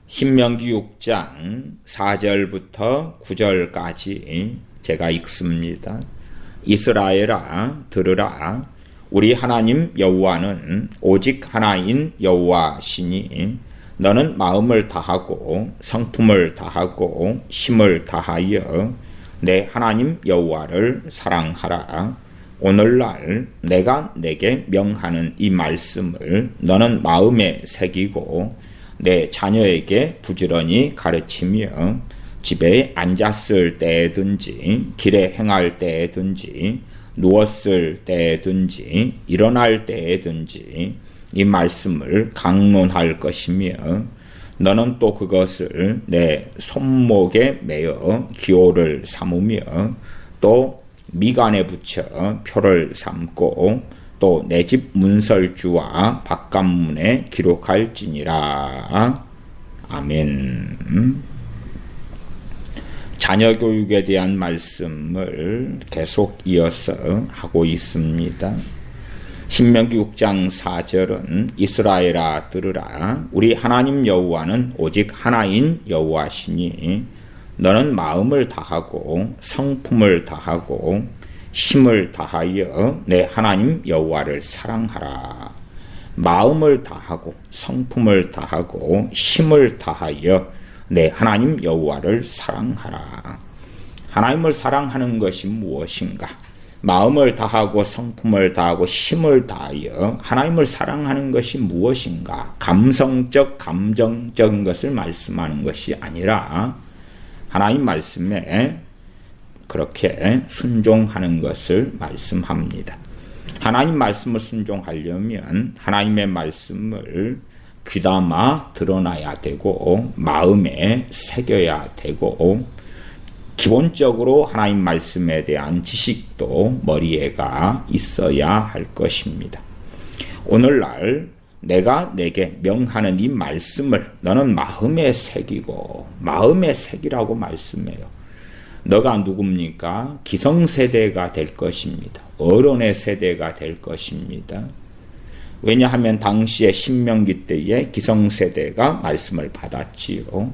신명기 6장 4절부터 9절까지 제가 읽습니다. 이스라엘아 들으라. 우리 하나님 여호와는 오직 하나인 여호와시니 너는 마음을 다하고 성품을 다하고 힘을 다하여 내 하나님 여호와를 사랑하라. 오늘날 내가 내게 명하는 이 말씀을 너는 마음에 새기고 내 자녀에게 부지런히 가르치며 집에 앉았을 때든지 길에 행할 때든지 누웠을 때든지 일어날 때든지 이 말씀을 강론할 것이며 너는 또 그것을 내 손목에 매어 기호를 삼으며 또 미간에 붙여 표를 삼고 또 내 집 문설주와 바깥문에 기록할지니라. 아멘. 자녀 교육에 대한 말씀을 계속 이어서 하고 있습니다. 신명기 6장 4절은 이스라엘아 들으라. 우리 하나님 여호와는 오직 하나인 여호와시니 너는 마음을 다하고 성품을 다하고 힘을 다하여 내 하나님 여호와를 사랑하라. 마음을 다하고 성품을 다하고 힘을 다하여 내 하나님 여호와를 사랑하라. 하나님을 사랑하는 것이 무엇인가? 마음을 다하고 성품을 다하고 힘을 다하여 하나님을 사랑하는 것이 무엇인가? 감성적, 감정적인 것을 말씀하는 것이 아니라 하나님 말씀에 그렇게 순종하는 것을 말씀합니다. 하나님 말씀을 순종하려면 하나님의 말씀을 귀담아 드러나야 되고 마음에 새겨야 되고 기본적으로 하나님 말씀에 대한 지식도 머리에가 있어야 할 것입니다. 오늘날 내가 내게 명하는 이 말씀을 너는 마음에 새기고 마음에 새기라고 말씀해요. 너가 누굽니까? 기성세대가 될 것입니다. 어른의 세대가 될 것입니다. 왜냐하면 당시에 신명기 때에 기성세대가 말씀을 받았지요.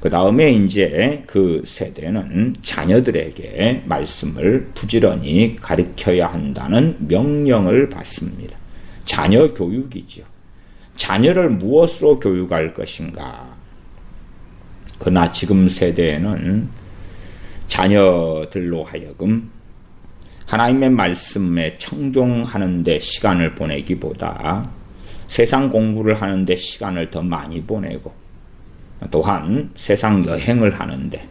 그 다음에 이제 그 세대는 자녀들에게 말씀을 부지런히 가르쳐야 한다는 명령을 받습니다. 자녀 교육이죠. 자녀를 무엇으로 교육할 것인가? 그러나 지금 세대에는 자녀들로 하여금 하나님의 말씀에 청종하는 데 시간을 보내기보다 세상 공부를 하는 데 시간을 더 많이 보내고 또한 세상 여행을 하는데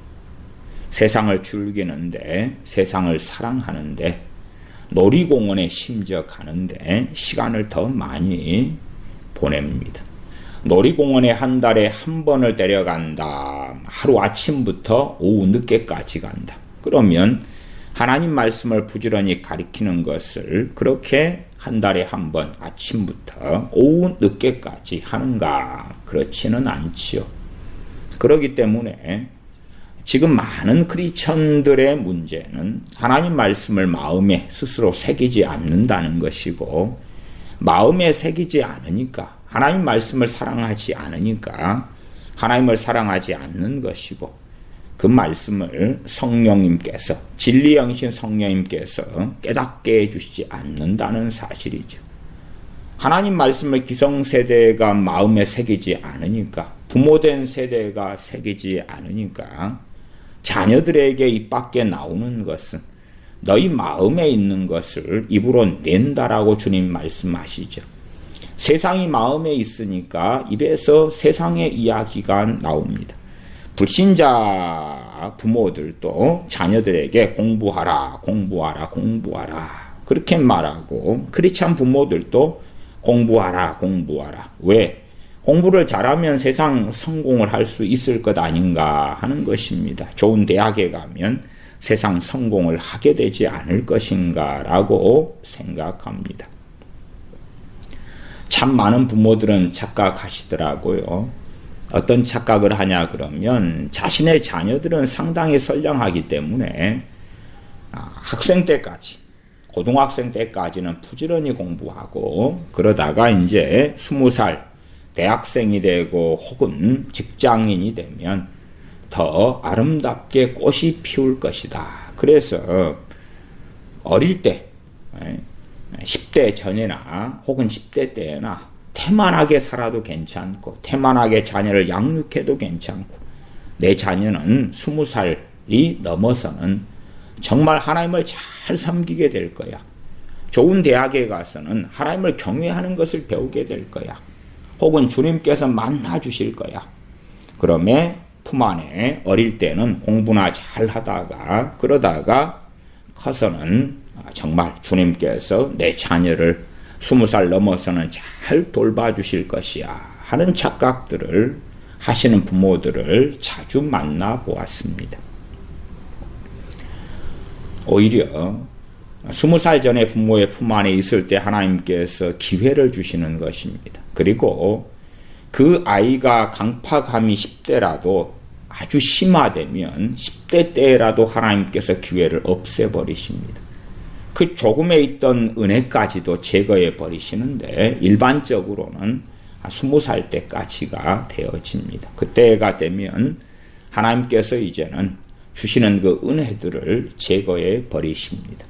세상을 즐기는데 세상을 사랑하는데 놀이공원에 심지어 가는데 시간을 더 많이 보냅니다. 놀이공원에 한 달에 한 번을 데려간다. 하루 아침부터 오후 늦게까지 간다. 그러면 하나님 말씀을 부지런히 가리키는 것을 그렇게 한 달에 한 번 아침부터 오후 늦게까지 하는가? 그렇지는 않지요. 그렇기 때문에 지금 많은 크리스천들의 문제는 하나님 말씀을 마음에 스스로 새기지 않는다는 것이고 마음에 새기지 않으니까 하나님 말씀을 사랑하지 않으니까 하나님을 사랑하지 않는 것이고 그 말씀을 성령님께서 진리 영이신 성령님께서 깨닫게 해주시지 않는다는 사실이죠. 하나님 말씀을 기성세대가 마음에 새기지 않으니까 부모된 세대가 새기지 않으니까 자녀들에게 입 밖에 나오는 것은 너희 마음에 있는 것을 입으로 낸다라고 주님 말씀하시죠. 세상이 마음에 있으니까 입에서 세상의 이야기가 나옵니다. 불신자 부모들도 자녀들에게 공부하라, 공부하라, 공부하라 그렇게 말하고 크리스찬 부모들도 공부하라, 공부하라. 왜? 공부를 잘하면 세상 성공을 할 수 있을 것 아닌가 하는 것입니다. 좋은 대학에 가면 세상 성공을 하게 되지 않을 것인가 라고 생각합니다. 참 많은 부모들은 착각하시더라고요. 어떤 착각을 하냐 그러면 자신의 자녀들은 상당히 선량하기 때문에 학생 때까지 고등학생 때까지는 부지런히 공부하고 그러다가 이제 20살 대학생이 되고 혹은 직장인이 되면 더 아름답게 꽃이 피울 것이다. 그래서 어릴 때 10대 전이나 혹은 10대 때나 태만하게 살아도 괜찮고 태만하게 자녀를 양육해도 괜찮고 내 자녀는 20살이 넘어서는 정말 하나님을 잘 섬기게 될 거야. 좋은 대학에 가서는 하나님을 경외하는 것을 배우게 될 거야. 혹은 주님께서 만나 주실 거야. 그러면 품 안에 어릴 때는 공부나 잘 하다가 그러다가 커서는 정말 주님께서 내 자녀를 20살 넘어서는 잘 돌봐주실 것이야 하는 착각들을 하시는 부모들을 자주 만나 보았습니다. 오히려 20살 전에 부모의 품 안에 있을 때 하나님께서 기회를 주시는 것입니다. 그리고 그 아이가 강팍함이 10대라도 아주 심화되면 10대 때라도 하나님께서 기회를 없애버리십니다. 그 조금에 있던 은혜까지도 제거해 버리시는데 일반적으로는 20살 때까지가 되어집니다. 그때가 되면 하나님께서 이제는 주시는 그 은혜들을 제거해 버리십니다.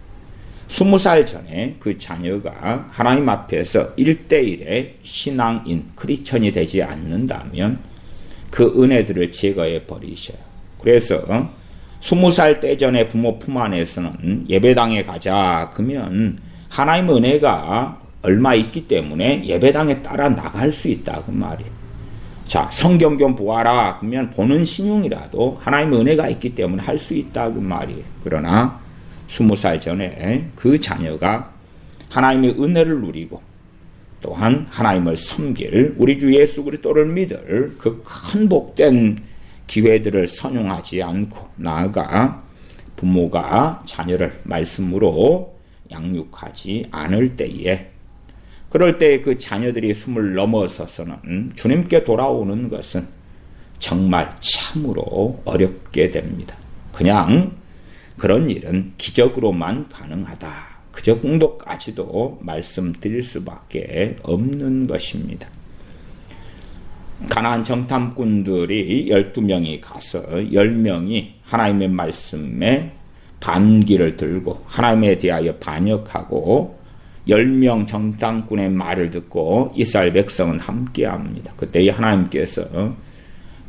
20살 전에 그 자녀가 하나님 앞에서 1대1의 신앙인, 크리스천이 되지 않는다면 그 은혜들을 제거해 버리셔요. 그래서 20살 때 전에 부모 품 안에서는 예배당에 가자 그러면 하나님의 은혜가 얼마 있기 때문에 예배당에 따라 나갈 수 있다 그 말이에요. 자, 성경 좀 보아라 그러면 보는 신용이라도 하나님의 은혜가 있기 때문에 할 수 있다 그 말이에요. 그러나 20살 전에 그 자녀가 하나님의 은혜를 누리고 또한 하나님을 섬길 우리 주 예수 그리스도를 믿을 그 큰 복된 기회들을 선용하지 않고 나아가 부모가 자녀를 말씀으로 양육하지 않을 때에 그럴 때 그 자녀들이 20을 넘어서서는 주님께 돌아오는 것은 정말 참으로 어렵게 됩니다. 그냥 그런 일은 기적으로만 가능하다. 그 정도까지도 말씀드릴 수밖에 없는 것입니다. 가나안 정탐꾼들이 12명이 가서 10명이 하나님의 말씀에 반기를 들고 하나님에 대하여 반역하고 10명 정탐꾼의 말을 듣고 이스라엘 백성은 함께합니다. 그때 하나님께서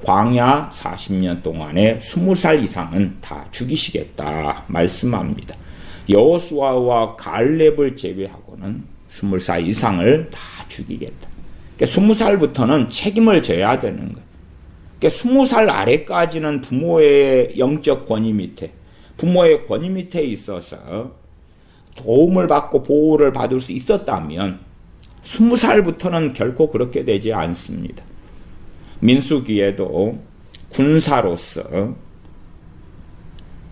광야 40년 동안에 20살 이상은 다 죽이시겠다 말씀합니다. 여호수아와 갈렙을 제외하고는 20살 이상을 다 죽이겠다. 그러니까 20살부터는 책임을 져야 되는 거예요. 그러니까 20살 아래까지는 부모의 영적 권위 밑에, 부모의 권위 밑에 있어서 도움을 받고 보호를 받을 수 있었다면 20살부터는 결코 그렇게 되지 않습니다. 민수기에도 군사로서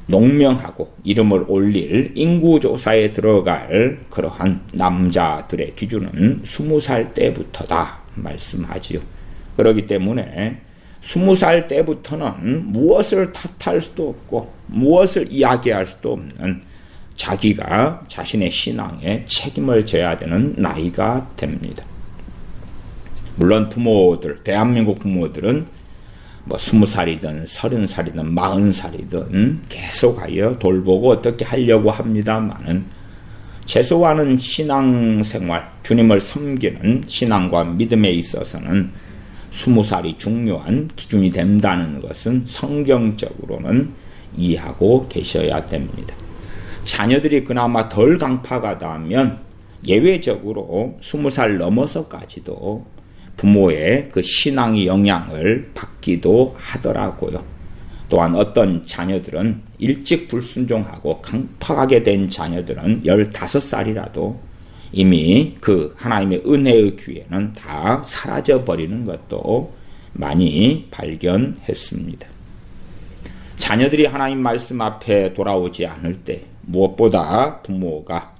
농명하고 이름을 올릴 인구조사에 들어갈 그러한 남자들의 기준은 20살 때부터다 말씀하지요. 그렇기 때문에 20살 때부터는 무엇을 탓할 수도 없고 무엇을 이야기할 수도 없는 자기가 자신의 신앙에 책임을 져야 되는 나이가 됩니다. 물론 부모들, 대한민국 부모들은 20살이든 30살이든 40살이든 계속하여 돌보고 어떻게 하려고 합니다만은 최소한은 신앙생활, 주님을 섬기는 신앙과 믿음에 있어서는 20살이 중요한 기준이 된다는 것은 성경적으로는 이해하고 계셔야 됩니다. 자녀들이 그나마 덜 강팍하다면 예외적으로 20살 넘어서까지도 부모의 그 신앙의 영향을 받기도 하더라고요. 또한 어떤 자녀들은 일찍 불순종하고 강팍하게 된 자녀들은 15살이라도 이미 그 하나님의 은혜의 기회는 다 사라져버리는 것도 많이 발견했습니다. 자녀들이 하나님 말씀 앞에 돌아오지 않을 때 무엇보다 부모가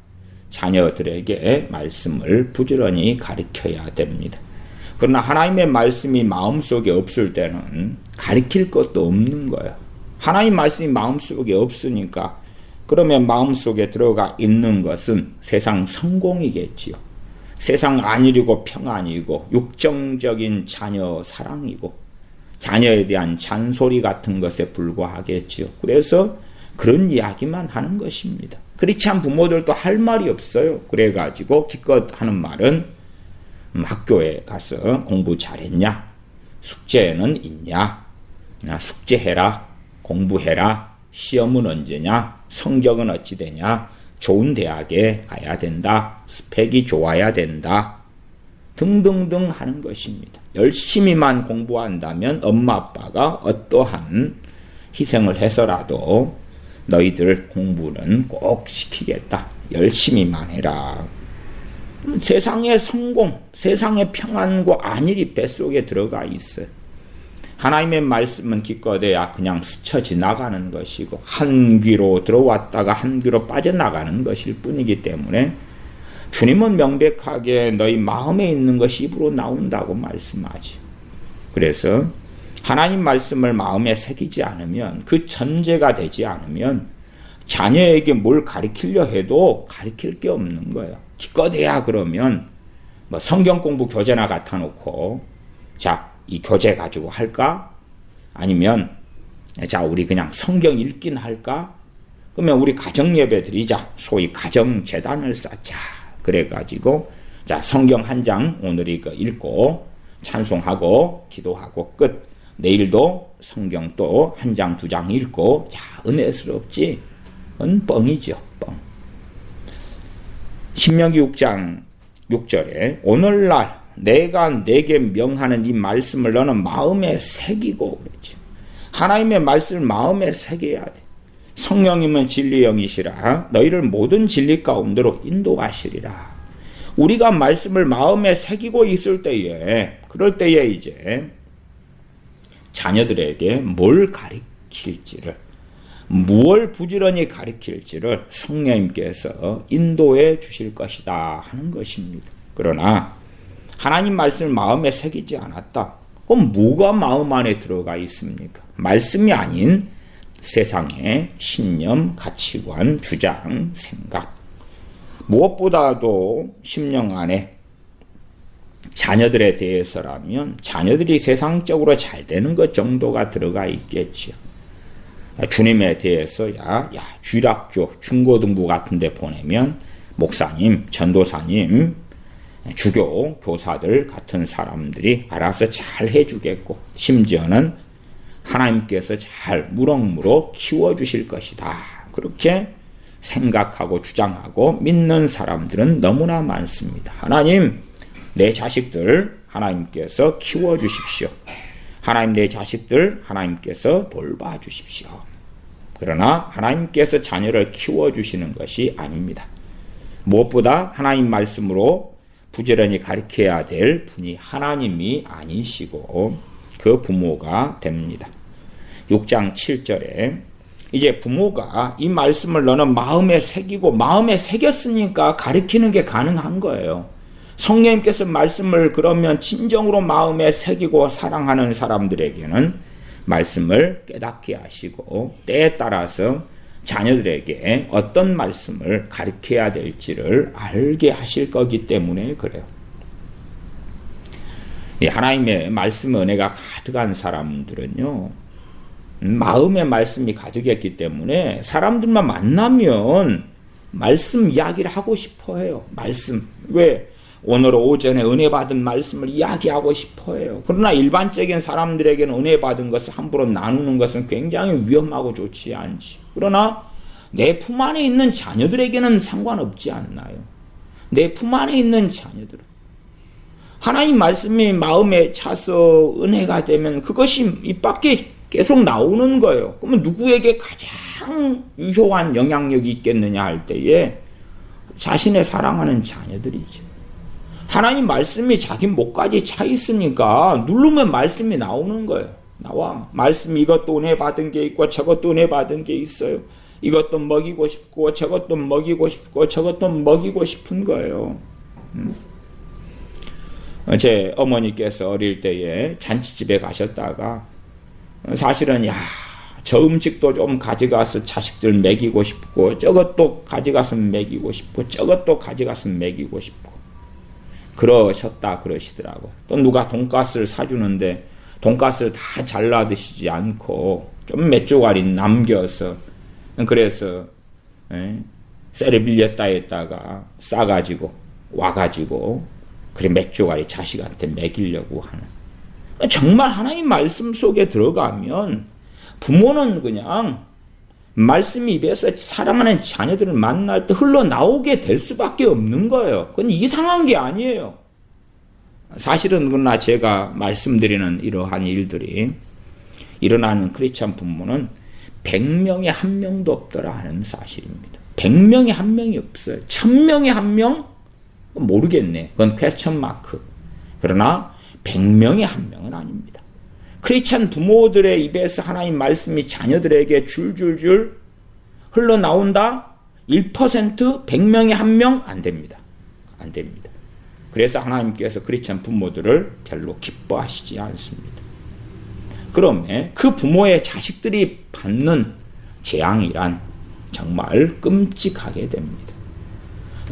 자녀들에게 말씀을 부지런히 가르쳐야 됩니다. 그러나 하나님의 말씀이 마음속에 없을 때는 가르칠 것도 없는 거예요. 하나님 말씀이 마음속에 없으니까 그러면 마음속에 들어가 있는 것은 세상 성공이겠지요. 세상 안일이고 평안이고 육정적인 자녀 사랑이고 자녀에 대한 잔소리 같은 것에 불과하겠지요. 그래서 그런 이야기만 하는 것입니다. 그렇지 않은 부모들도 할 말이 없어요. 그래가지고 기껏 하는 말은 학교에 가서 공부 잘했냐? 숙제는 있냐? 숙제해라. 공부해라. 시험은 언제냐? 성적은 어찌 되냐? 좋은 대학에 가야 된다. 스펙이 좋아야 된다. 등등등 하는 것입니다. 열심히만 공부한다면 엄마 아빠가 어떠한 희생을 해서라도 너희들 공부는 꼭 시키겠다. 열심히만 해라. 세상의 성공, 세상의 평안과 안일이 뱃속에 들어가 있어요. 하나님의 말씀은 기껏해야 그냥 스쳐 지나가는 것이고 한 귀로 들어왔다가 한 귀로 빠져나가는 것일 뿐이기 때문에 주님은 명백하게 너희 마음에 있는 것이 입으로 나온다고 말씀하지. 그래서 하나님 말씀을 마음에 새기지 않으면, 그 전제가 되지 않으면 자녀에게 뭘 가르치려 해도 가르칠 게 없는 거예요. 기껏해야 그러면 뭐 성경 공부 교재나 갖다 놓고 자, 이 교재 가지고 할까? 아니면 자, 우리 그냥 성경 읽긴 할까? 그러면 우리 가정 예배 드리자. 소위 가정 재단을 쌓자. 그래가지고 자, 성경 한 장 오늘 이거 읽고 찬송하고 기도하고 끝. 내일도 성경 또 한 장 두 장 읽고 자, 은혜스럽지? 뻥이죠. 뻥. 신명기 6장 6절에 오늘날 내가 내게 명하는 이 말씀을 너는 마음에 새기고 그랬지. 하나님의 말씀을 마음에 새겨야 돼. 성령님은 진리의 영이시라 너희를 모든 진리 가운데로 인도하시리라. 우리가 말씀을 마음에 새기고 있을 때에, 그럴 때에 이제 자녀들에게 뭘 가르칠지를, 무엇을 부지런히 가르칠지를 성령님께서 인도해 주실 것이다 하는 것입니다. 그러나 하나님 말씀을 마음에 새기지 않았다. 그럼 뭐가 마음 안에 들어가 있습니까? 말씀이 아닌 세상의 신념, 가치관, 주장, 생각. 무엇보다도 심령 안에 자녀들에 대해서라면 자녀들이 세상적으로 잘 되는 것 정도가 들어가 있겠지요. 주님에 대해서 주일학교, 중고등부 같은 데 보내면 목사님, 전도사님, 주교, 교사들 같은 사람들이 알아서 잘 해주겠고 심지어는 하나님께서 잘 무럭무럭 키워주실 것이다. 그렇게 생각하고 주장하고 믿는 사람들은 너무나 많습니다. 하나님, 내 자식들 하나님께서 키워주십시오. 하나님, 내 자식들 하나님께서 돌봐주십시오. 그러나 하나님께서 자녀를 키워주시는 것이 아닙니다. 무엇보다 하나님 말씀으로 부지런히 가르쳐야 될 분이 하나님이 아니시고 그 부모가 됩니다. 6장 7절에 이제 부모가 이 말씀을 너는 마음에 새기고, 마음에 새겼으니까 가르치는 게 가능한 거예요. 성령님께서 말씀을 그러면 진정으로 마음에 새기고 사랑하는 사람들에게는 말씀을 깨닫게 하시고 때에 따라서 자녀들에게 어떤 말씀을 가르쳐야 될지를 알게 하실 거기 때문에 그래요. 하나님의 말씀 은혜가 가득한 사람들은요, 마음의 말씀이 가득했기 때문에 사람들만 만나면 말씀 이야기를 하고 싶어 해요. 말씀. 왜? 오늘 오전에 은혜 받은 말씀을 이야기하고 싶어 해요. 그러나 일반적인 사람들에게는 은혜 받은 것을 함부로 나누는 것은 굉장히 위험하고 좋지 않지. 그러나 내 품 안에 있는 자녀들에게는 상관없지 않나요? 내 품 안에 있는 자녀들은 하나님 말씀이 마음에 차서 은혜가 되면 그것이 입 밖에 계속 나오는 거예요. 그러면 누구에게 가장 유효한 영향력이 있겠느냐 할 때에 자신의 사랑하는 자녀들이죠. 하나님 말씀이 자기 목까지 차 있으니까 누르면 말씀이 나오는 거예요. 나와. 말씀이 이것도 은혜 받은 게 있고 저것도 은혜 받은 게 있어요. 이것도 먹이고 싶고 저것도 먹이고 싶고 저것도 먹이고 싶은 거예요. 제 어머니께서 어릴 때에 잔치집에 가셨다가 사실은 저 음식도 좀 가져가서 자식들 먹이고 싶고 저것도 가져가서 먹이고 싶고 저것도 가져가서 먹이고 싶고 그러셨다 그러시더라고. 또 누가 돈가스를 사주는데 돈가스를 다 잘라 드시지 않고 좀 몇 조각이 남겨서 그래서 쌀을 빌렸다 했다가 싸가지고 와가지고 그래 몇 조각이 자식한테 먹이려고 하는. 정말 하나님 말씀 속에 들어가면 부모는 그냥 말씀 입에서 사랑하는 자녀들을 만날 때 흘러나오게 될 수밖에 없는 거예요. 그건 이상한 게 아니에요. 사실은 그러나 제가 말씀드리는 이러한 일들이 일어나는 크리스찬 부모는 100명에 1명도 없더라 하는 사실입니다. 100명에 1명이 없어요. 1000명에 1명? 모르겠네. 그건 퀘스천 마크. 그러나 100명에 1명은 아닙니다. 크리스찬 부모들의 입에서 하나님 말씀이 자녀들에게 줄줄줄 흘러나온다? 1%, 100명에 1명? 안 됩니다. 안 됩니다. 그래서 하나님께서 크리스찬 부모들을 별로 기뻐하시지 않습니다. 그러면 그 부모의 자식들이 받는 재앙이란 정말 끔찍하게 됩니다.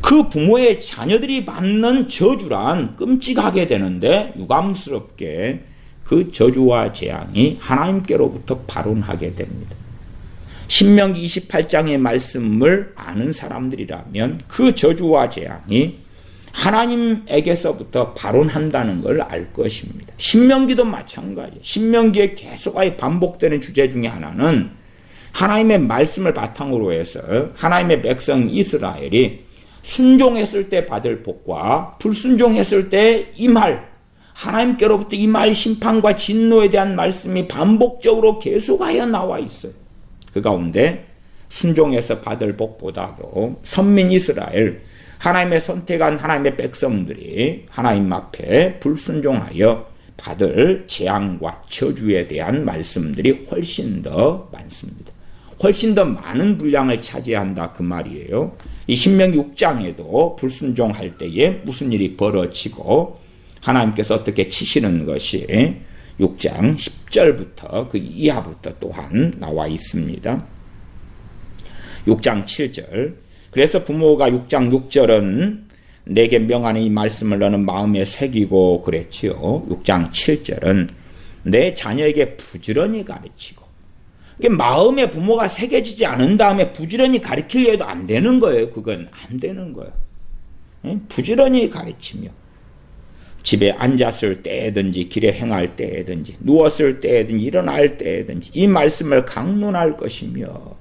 그 부모의 자녀들이 받는 저주란 끔찍하게 되는데 유감스럽게 그 저주와 재앙이 하나님께로부터 발원하게 됩니다. 신명기 28장의 말씀을 아는 사람들이라면 그 저주와 재앙이 하나님에게서부터 발원한다는 걸 알 것입니다. 신명기도 마찬가지예요. 신명기에 계속하여 반복되는 주제 중에 하나는 하나님의 말씀을 바탕으로 해서 하나님의 백성 이스라엘이 순종했을 때 받을 복과 불순종했을 때 임할 하나님께로부터 임할 심판과 진노에 대한 말씀이 반복적으로 계속하여 나와 있어요. 그 가운데 순종해서 받을 복보다도 선민 이스라엘 하나님의 선택한 하나님의 백성들이 하나님 앞에 불순종하여 받을 재앙과 저주에 대한 말씀들이 훨씬 더 많습니다. 훨씬 더 많은 분량을 차지한다 그 말이에요. 이 신명기 6장에도 불순종할 때에 무슨 일이 벌어지고 하나님께서 어떻게 치시는 것이 6장 10절부터 그 이하부터 또한 나와 있습니다. 6장 7절 그래서 부모가 6장 6절은 내게 명하는 이 말씀을 너는 마음에 새기고 그랬지요. 6장 7절은 내 자녀에게 부지런히 가르치고 마음에 부모가 새겨지지 않은 다음에 부지런히 가르치려 해도 안 되는 거예요. 그건 안 되는 거예요. 부지런히 가르치며 집에 앉았을 때든지 길에 행할 때든지 누웠을 때든지 일어날 때든지 이 말씀을 강론할 것이며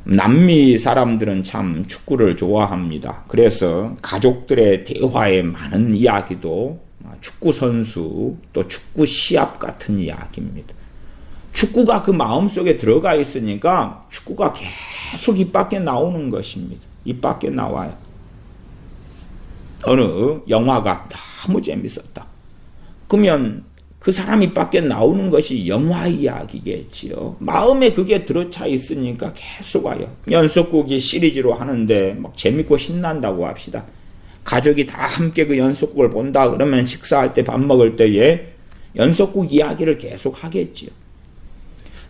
남미 사람들은 참 축구를 좋아합니다. 그래서 가족들의 대화에 많은 이야기도 축구 선수 또 축구 시합 같은 이야기입니다. 축구가 그 마음속에 들어가 있으니까 축구가 계속 입 밖에 나오는 것입니다. 입 밖에 나와요. 어느 영화가 너무 재밌었다. 그러면 그 사람 입 밖에 나오는 것이 영화 이야기겠지요. 마음에 그게 들어차 있으니까 계속 와요. 연속극이 시리즈로 하는데 막 재밌고 신난다고 합시다. 가족이 다 함께 그 연속극을 본다 그러면 식사할 때 밥 먹을 때에 연속극 이야기를 계속 하겠지요.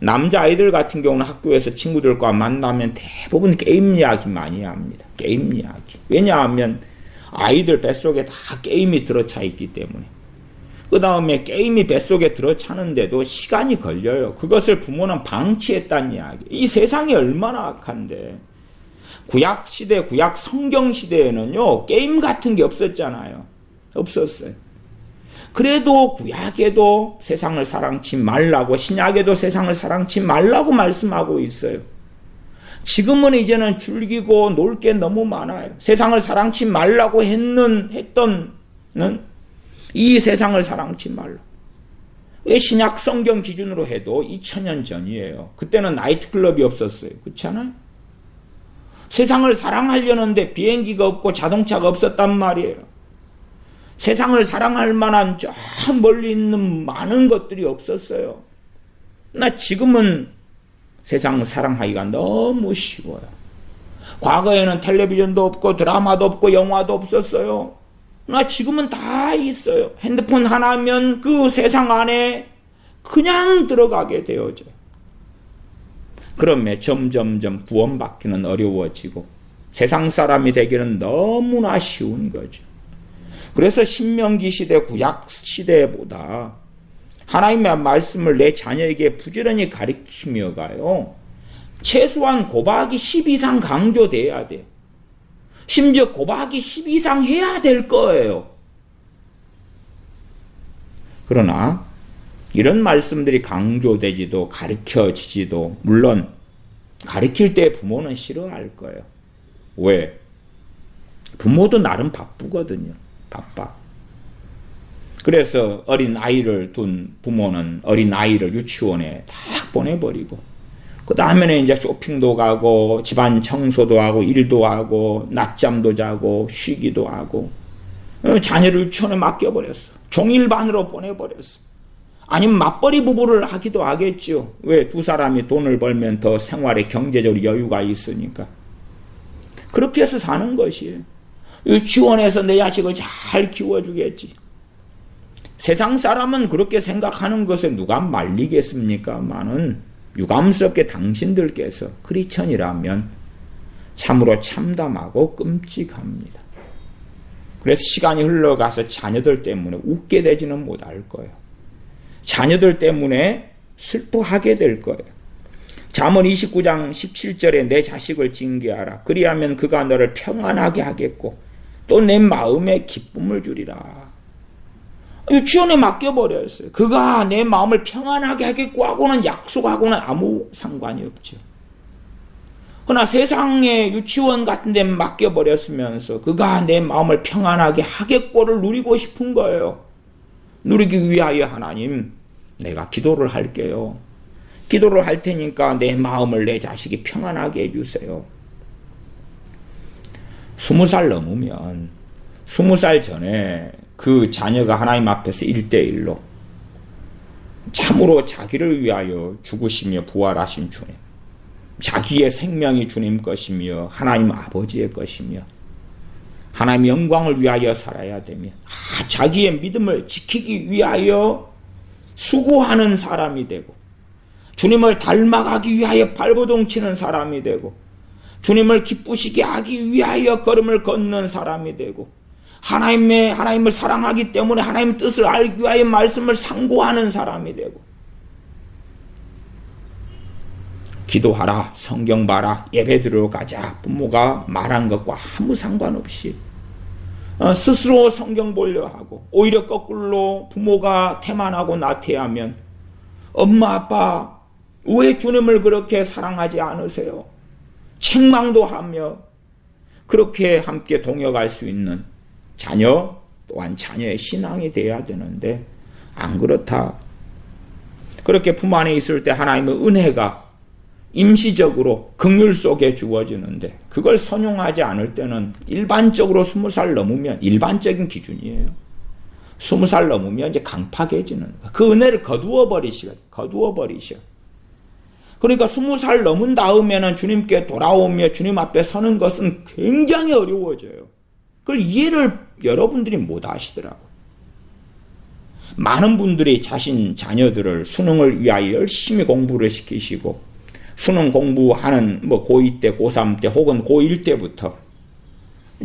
남자아이들 같은 경우는 학교에서 친구들과 만나면 대부분 게임 이야기 많이 합니다. 게임 이야기. 왜냐하면 아이들 뱃속에 다 게임이 들어차 있기 때문에. 그 다음에 게임이 뱃속에 들어차는데도 시간이 걸려요. 그것을 부모는 방치했다는 이야기. 이 세상이 얼마나 악한데. 구약시대, 구약 성경시대에는요, 게임 같은 게 없었잖아요. 없었어요. 그래도 구약에도 세상을 사랑치 말라고, 신약에도 세상을 사랑치 말라고 말씀하고 있어요. 지금은 이제는 즐기고 놀 게 너무 많아요. 세상을 사랑치 말라고 했던 이 세상을 사랑치 말라. 신약 성경 기준으로 해도 2000년 전이에요. 그때는 나이트클럽이 없었어요. 그렇잖아요? 세상을 사랑하려는데 비행기가 없고 자동차가 없었단 말이에요. 세상을 사랑할 만한 저 멀리 있는 많은 것들이 없었어요. 나 지금은 세상 사랑하기가 너무 쉬워요. 과거에는 텔레비전도 없고 드라마도 없고 영화도 없었어요. 나 지금은 다 있어요. 핸드폰 하나면 그 세상 안에 그냥 들어가게 되어져요. 그러면 점점점 구원받기는 어려워지고 세상 사람이 되기는 너무나 쉬운 거죠. 그래서 신명기 시대, 구약 시대보다 하나님의 말씀을 내 자녀에게 부지런히 가르치며 가요. 최소한 곱하기 10 이상 강조돼야 돼요. 심지어 곱하기 10 이상 해야 될 거예요. 그러나 이런 말씀들이 강조되지도 가르쳐지지도 물론 가르칠 때 부모는 싫어할 거예요. 왜? 부모도 나름 바쁘거든요. 바빠. 그래서 어린 아이를 둔 부모는 어린 아이를 유치원에 딱 보내버리고 그 다음에는 이제 쇼핑도 가고 집안 청소도 하고 일도 하고 낮잠도 자고 쉬기도 하고 자녀를 유치원에 맡겨버렸어. 종일반으로 보내버렸어. 아니면 맞벌이 부부를 하기도 하겠죠. 왜? 두 사람이 돈을 벌면 더 생활에 경제적으로 여유가 있으니까. 그렇게 해서 사는 것이에요. 유치원에서 내 자식을 잘 키워주겠지. 세상 사람은 그렇게 생각하는 것에 누가 말리겠습니까마는 유감스럽게 당신들께서 크리스천이라면 참으로 참담하고 끔찍합니다. 그래서 시간이 흘러가서 자녀들 때문에 웃게 되지는 못할 거예요. 자녀들 때문에 슬퍼하게 될 거예요. 잠언 29장 17절에 내 자식을 징계하라. 그리하면 그가 너를 평안하게 하겠고 또 내 마음에 기쁨을 주리라. 유치원에 맡겨버렸어요. 그가 내 마음을 평안하게 하겠고 하고는 약속하고는 아무 상관이 없죠. 그러나 세상에 유치원 같은 데 맡겨버렸으면서 그가 내 마음을 평안하게 하겠고를 누리고 싶은 거예요. 누리기 위하여 하나님, 내가 기도를 할게요. 기도를 할 테니까 내 마음을 내 자식이 평안하게 해주세요. 20살 넘으면 20살 전에 그 자녀가 하나님 앞에서 1대1로 참으로 자기를 위하여 죽으시며 부활하신 주님, 자기의 생명이 주님 것이며 하나님 아버지의 것이며 하나님 영광을 위하여 살아야 되며 자기의 믿음을 지키기 위하여 수고하는 사람이 되고 주님을 닮아가기 위하여 발버둥 치는 사람이 되고 주님을 기쁘시게 하기 위하여 걸음을 걷는 사람이 되고 하나님을 사랑하기 때문에 하나님 뜻을 알기 위하여 말씀을 상고하는 사람이 되고 기도하라, 성경 봐라, 예배 들어가자 부모가 말한 것과 아무 상관없이 스스로 성경 보려 하고 오히려 거꾸로 부모가 태만하고 나태하면 엄마 아빠 왜 주님을 그렇게 사랑하지 않으세요? 책망도 하며 그렇게 함께 동역할 수 있는 자녀 또한 자녀의 신앙이 돼야 되는데 안 그렇다. 그렇게 품 안에 있을 때 하나님의 은혜가 임시적으로 긍휼 속에 주어지는데 그걸 선용하지 않을 때는 일반적으로 20살 넘으면 일반적인 기준이에요. 20살 넘으면 이제 강팍해지는 그 은혜를 거두어 버리셔. 그러니까 20살 넘은 다음에는 주님께 돌아오며 주님 앞에 서는 것은 굉장히 어려워져요. 그걸 이해를 여러분들이 못 하시더라고요. 많은 분들이 자신 자녀들을 수능을 위하여 열심히 공부를 시키시고 수능 공부하는 고2 때, 고3 때 혹은 고1 때부터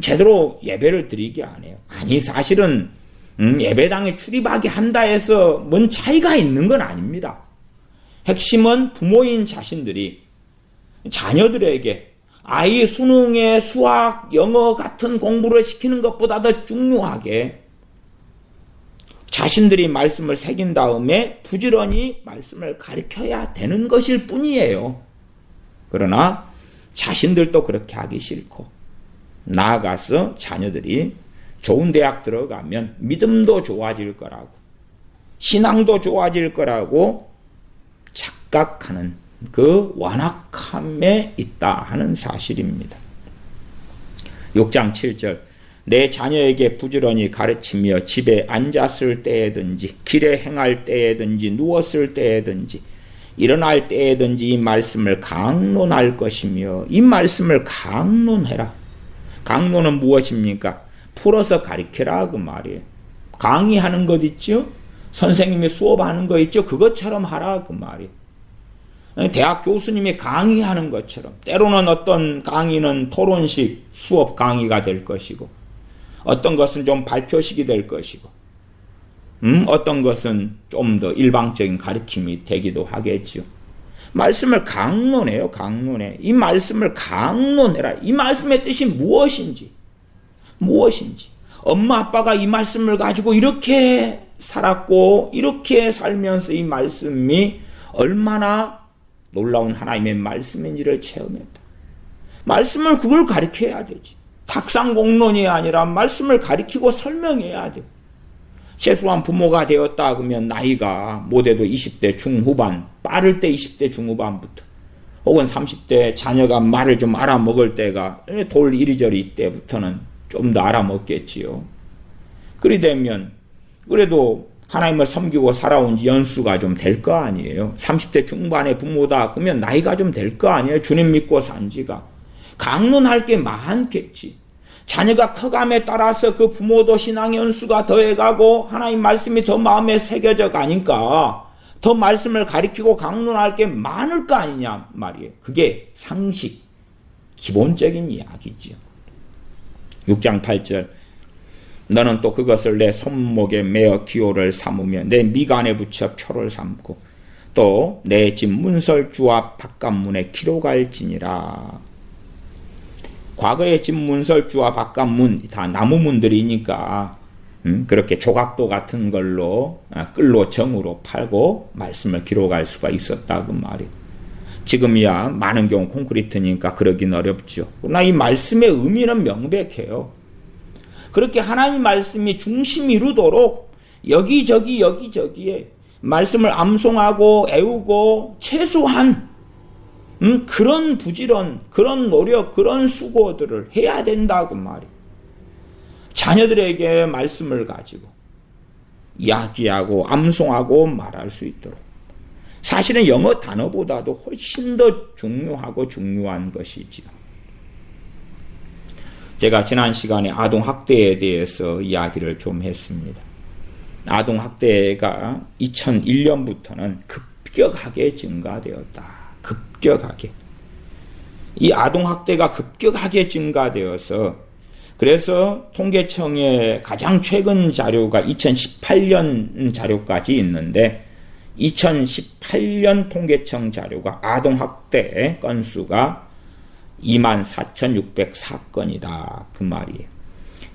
제대로 예배를 드리게 안 해요. 아니 사실은 예배당에 출입하게 한다 해서 뭔 차이가 있는 건 아닙니다. 핵심은 부모인 자신들이 자녀들에게 아이 수능에 수학, 영어 같은 공부를 시키는 것보다 더 중요하게 자신들이 말씀을 새긴 다음에 부지런히 말씀을 가르쳐야 되는 것일 뿐이에요. 그러나 자신들도 그렇게 하기 싫고 나아가서 자녀들이 좋은 대학 들어가면 믿음도 좋아질 거라고 신앙도 좋아질 거라고 착각하는 그 완악함에 있다 하는 사실입니다. 6장 7절 내 자녀에게 부지런히 가르치며 집에 앉았을 때에든지 길에 행할 때에든지 누웠을 때에든지 일어날 때에든지 이 말씀을 강론할 것이며 이 말씀을 강론해라. 강론은 무엇입니까? 풀어서 가르쳐라 그 말이에요. 강의하는 것 있죠? 선생님이 수업하는 거 있죠? 그것처럼 하라 그 말이에요. 대학 교수님이 강의하는 것처럼 때로는 어떤 강의는 토론식 수업 강의가 될 것이고 어떤 것은 좀 발표식이 될 것이고, 어떤 것은 좀 더 일방적인 가르침이 되기도 하겠지요. 말씀을 강론해요, 강론해. 이 말씀을 강론해라. 이 말씀의 뜻이 무엇인지. 엄마, 아빠가 이 말씀을 가지고 이렇게 살았고, 이렇게 살면서 이 말씀이 얼마나 놀라운 하나님의 말씀인지를 체험했다. 말씀을 그걸 가르쳐야 되지. 탁상공론이 아니라 말씀을 가르치고 설명해야 돼. 최소한 부모가 되었다 그러면 나이가 못해도 20대 중후반, 빠를 때 20대 중후반부터 혹은 30대 자녀가 말을 좀 알아먹을 때가 돌 이리저리 때부터는 좀 더 알아먹겠지요. 그리 되면 그래도 하나님을 섬기고 살아온 지 연수가 좀 될 거 아니에요. 30대 중반의 부모다 그러면 나이가 좀 될 거 아니에요. 주님 믿고 산 지가. 강론할 게 많겠지. 자녀가 커감에 따라서 그 부모도 신앙 연수가 더해가고 하나님 말씀이 더 마음에 새겨져 가니까 더 말씀을 가리키고 강론할 게 많을 거 아니냐 말이에요. 그게 상식, 기본적인 이야기지요. 6장 8절 너는 또 그것을 내 손목에 매어 기호를 삼으며 내 미간에 붙여 표를 삼고 또 내 집 문설주와 바깥문에 기록할지니라. 과거의 집 문설주와 바깥문 다 나무문들이니까 그렇게 조각도 같은 걸로 끌로 정으로 팔고 말씀을 기록할 수가 있었다 그 말이에요. 지금이야 많은 경우 콘크리트니까 그러긴 어렵죠. 그러나 이 말씀의 의미는 명백해요. 그렇게 하나님 말씀이 중심 이루도록 여기저기에 말씀을 암송하고 애우고 최소한 그런 부지런, 그런 노력, 그런 수고들을 해야 된다고 말이에요. 자녀들에게 말씀을 가지고 이야기하고 암송하고 말할 수 있도록. 사실은 영어 단어보다도 훨씬 더 중요하고 중요한 것이지요. 제가 지난 시간에 아동학대에 대해서 이야기를 좀 했습니다. 아동학대가 2001년부터는 급격하게 증가되었다. 급격하게. 이 아동학대가 급격하게 증가되어서 그래서 통계청의 가장 최근 자료가 2018년 자료까지 있는데 2018년 통계청 자료가 아동학대 건수가 24,604건이다. 그 말이에요.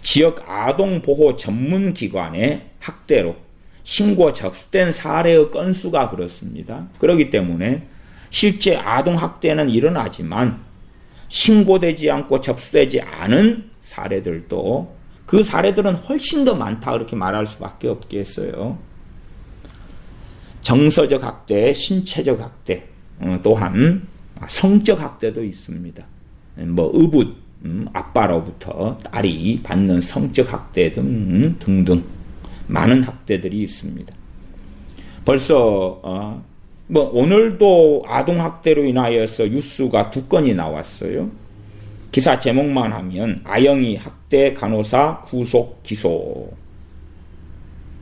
지역 아동보호 전문기관의 학대로 신고 접수된 사례의 건수가 그렇습니다. 그렇기 때문에 실제 아동학대는 일어나지만 신고되지 않고 접수되지 않은 사례들도 그 사례들은 훨씬 더 많다 그렇게 말할 수밖에 없겠어요. 정서적 학대, 신체적 학대, 또한 성적 학대도 있습니다. 의붓, 아빠로부터 딸이 받는 성적 학대 등등 많은 학대들이 있습니다. 벌써 오늘도 아동학대로 인하여서 뉴스가 2건이 나왔어요. 기사 제목만 하면 아영이 학대 간호사 구속 기소.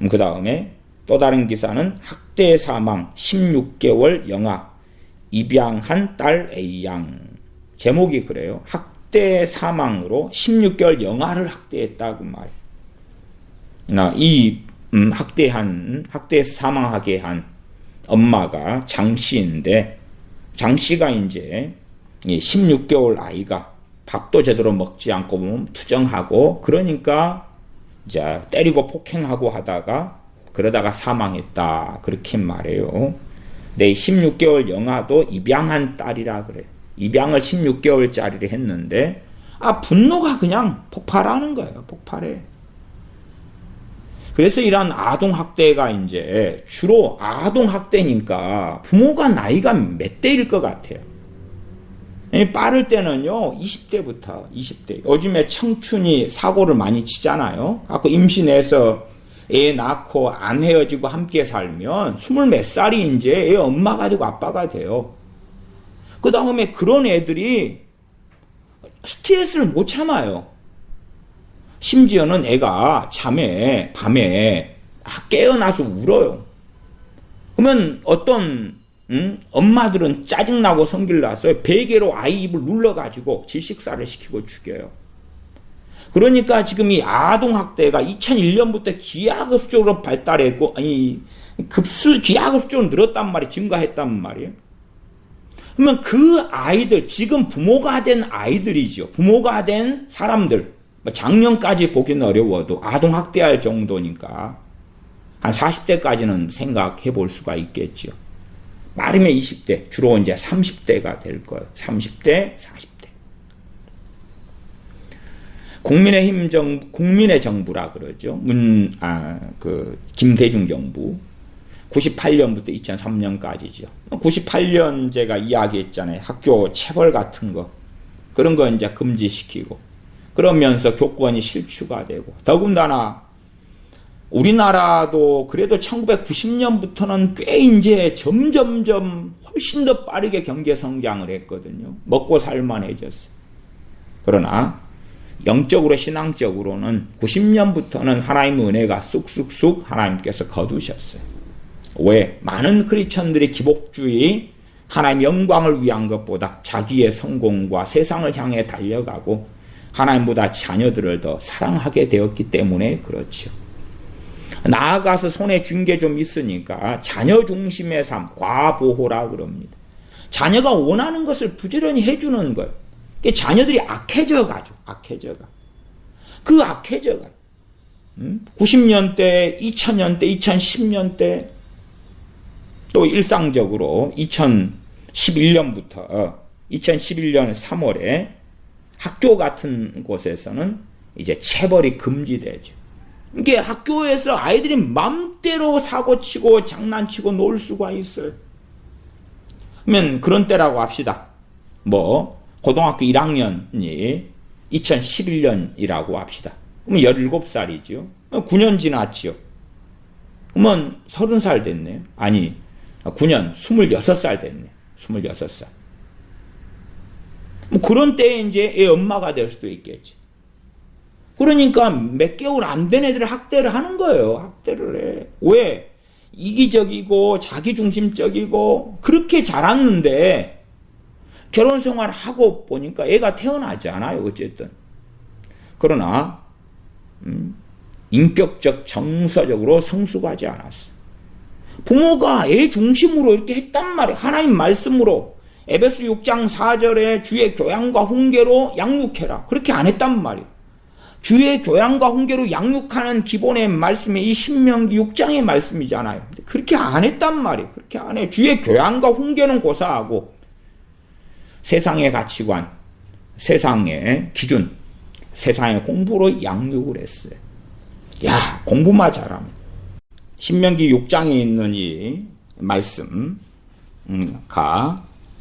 그 다음에 또 다른 기사는 학대 사망 16개월 영아 입양한 딸 A양. 제목이 그래요. 학대 사망으로 16개월 영아를 학대했다고 말이에요. 이 학대 사망하게 한 엄마가 장씨인데 장씨가 이제 16개월 아이가 밥도 제대로 먹지 않고 보면 투정하고 그러니까 이제 때리고 폭행하고 하다가 그러다가 사망했다 그렇게 말해요. 내 16개월 영아도 입양한 딸이라 그래요. 입양을 16개월짜리를 했는데 분노가 그냥 폭발하는 거예요. 폭발해. 그래서 이런 아동학대가 이제 주로 아동학대니까 부모가 나이가 몇 대일 것 같아요. 빠를 때는요, 20대부터 20대. 요즘에 청춘이 사고를 많이 치잖아요. 아까 임신해서 애 낳고 안 헤어지고 함께 살면 20몇 살이 이제 애 엄마가 되고 아빠가 돼요. 그 다음에 그런 애들이 스트레스를 못 참아요. 심지어는 애가 밤에 깨어나서 울어요. 그러면 어떤 엄마들은 짜증나고 성질 나서 베개로 아이 입을 눌러가지고 질식사를 시키고 죽여요. 그러니까 지금 이 아동학대가 2001년부터 기하급수적으로 발달했고, 기하급수적으로 늘었단 말이에요. 증가했단 말이에요. 그러면 그 아이들, 지금 부모가 된 아이들이죠. 부모가 된 사람들, 작년까지 보기는 어려워도 아동학대할 정도니까 한 40대까지는 생각해 볼 수가 있겠죠. 말하면 20대, 주로 이제 30대가 될 거예요. 30대, 40대. 국민의 정부라 그러죠. 김대중 정부. 98년부터 2003년까지죠. 98년 제가 이야기했잖아요. 학교 체벌 같은 거. 그런 거 이제 금지시키고. 그러면서 교권이 실추가 되고. 더군다나 우리나라도 그래도 1990년부터는 꽤 이제 점점점 훨씬 더 빠르게 경제 성장을 했거든요. 먹고 살만해졌어요. 그러나 영적으로 신앙적으로는 90년부터는 하나님의 은혜가 쑥쑥쑥 하나님께서 거두셨어요. 왜? 많은 크리스천들이 기복주의, 하나님의 영광을 위한 것보다 자기의 성공과 세상을 향해 달려가고 하나님보다 자녀들을 더 사랑하게 되었기 때문에 그렇죠. 나아가서 손에 쥔 게 좀 있으니까 자녀 중심의 삶, 과보호라 그럽니다. 자녀가 원하는 것을 부지런히 해주는 거예요. 자녀들이 악해져 가죠. 그 악해져 가요. 90년대, 2000년대, 2010년대 또 일상적으로 2011년부터 2011년 3월에 학교 같은 곳에서는 이제 체벌이 금지되죠. 이게 학교에서 아이들이 맘대로 사고치고 장난치고 놀 수가 있어요. 그러면 그런 때라고 합시다. 고등학교 1학년이 2011년이라고 합시다. 그러면 17살이죠. 9년 지났죠. 그러면 30살 됐네요. 아니, 9년, 26살 됐네요. 26살. 그런 때에 이제 애 엄마가 될 수도 있겠지. 그러니까 몇 개월 안 된 애들을 학대를 하는 거예요. 학대를 해. 왜? 이기적이고 자기중심적이고 그렇게 자랐는데 결혼 생활을 하고 보니까 애가 태어나지 않아요. 어쨌든. 그러나 인격적 정서적으로 성숙하지 않았어요. 부모가 애 중심으로 이렇게 했단 말이에요. 하나님 말씀으로 에베소 6장 4절에 주의 교양과 훈계로 양육해라. 그렇게 안 했단 말이에요. 주의 교양과 훈계로 양육하는 기본의 말씀이 이 신명기 6장의 말씀이잖아요. 그렇게 안 했단 말이에요. 그렇게 안 해. 주의 교양과 훈계는 고사하고 세상의 가치관, 세상의 기준, 세상의 공부로 양육을 했어요. 야, 공부만 잘하면. 신명기 6장에 있는 이 말씀가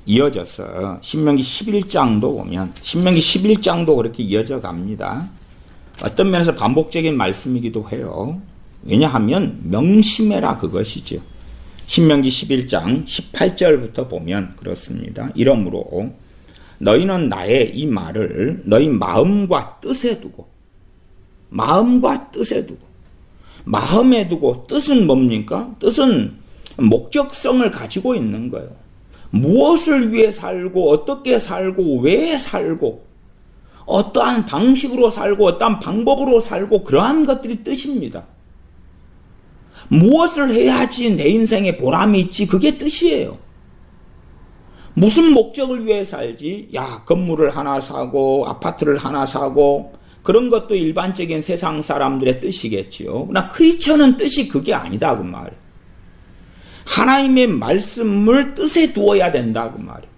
이어져서 신명기 11장도 보면 신명기 11장도 그렇게 이어져 갑니다. 어떤 면에서 반복적인 말씀이기도 해요. 왜냐하면 명심해라 그것이죠. 신명기 11장 18절부터 보면 그렇습니다. 이러므로 너희는 나의 이 말을 너희 마음과 뜻에 두고 마음에 두고 뜻은 뭡니까? 뜻은 목적성을 가지고 있는 거예요. 무엇을 위해 살고 어떻게 살고 왜 살고 어떠한 방식으로 살고 어떠한 방법으로 살고 그러한 것들이 뜻입니다. 무엇을 해야지 내 인생에 보람이 있지 그게 뜻이에요. 무슨 목적을 위해 살지? 야, 건물을 하나 사고 아파트를 하나 사고 그런 것도 일반적인 세상 사람들의 뜻이겠지요. 그러나 크리스천은 뜻이 그게 아니다 그 말이에요. 하나님의 말씀을 뜻에 두어야 된다 그 말이에요.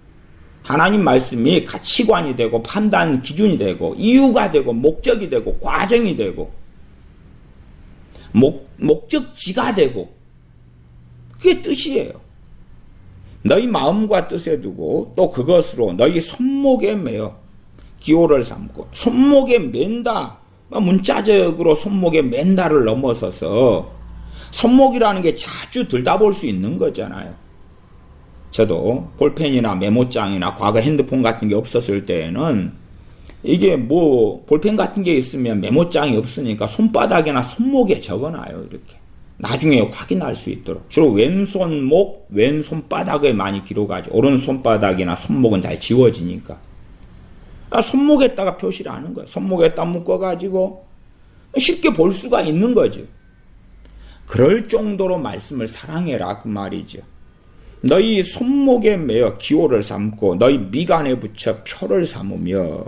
하나님 말씀이 가치관이 되고 판단 기준이 되고 이유가 되고 목적이 되고 과정이 되고 목적지가 되고 그게 뜻이에요. 너희 마음과 뜻에 두고 또 그것으로 너희 손목에 매어 기호를 삼고 손목에 맨다. 문자적으로 손목에 맨다를 넘어서서 손목이라는 게 자주 들다볼 수 있는 거잖아요. 저도 볼펜이나 메모장이나 과거 핸드폰 같은 게 없었을 때에는 이게 볼펜 같은 게 있으면 메모장이 없으니까 손바닥이나 손목에 적어놔요. 이렇게. 나중에 확인할 수 있도록. 주로 왼손목, 왼손바닥에 많이 기록하죠. 오른손바닥이나 손목은 잘 지워지니까. 손목에다가 표시를 하는 거예요. 손목에다 묶어가지고 쉽게 볼 수가 있는 거죠. 그럴 정도로 말씀을 사랑해라 그 말이죠. 너희 손목에 매어 기호를 삼고 너희 미간에 붙여 표를 삼으며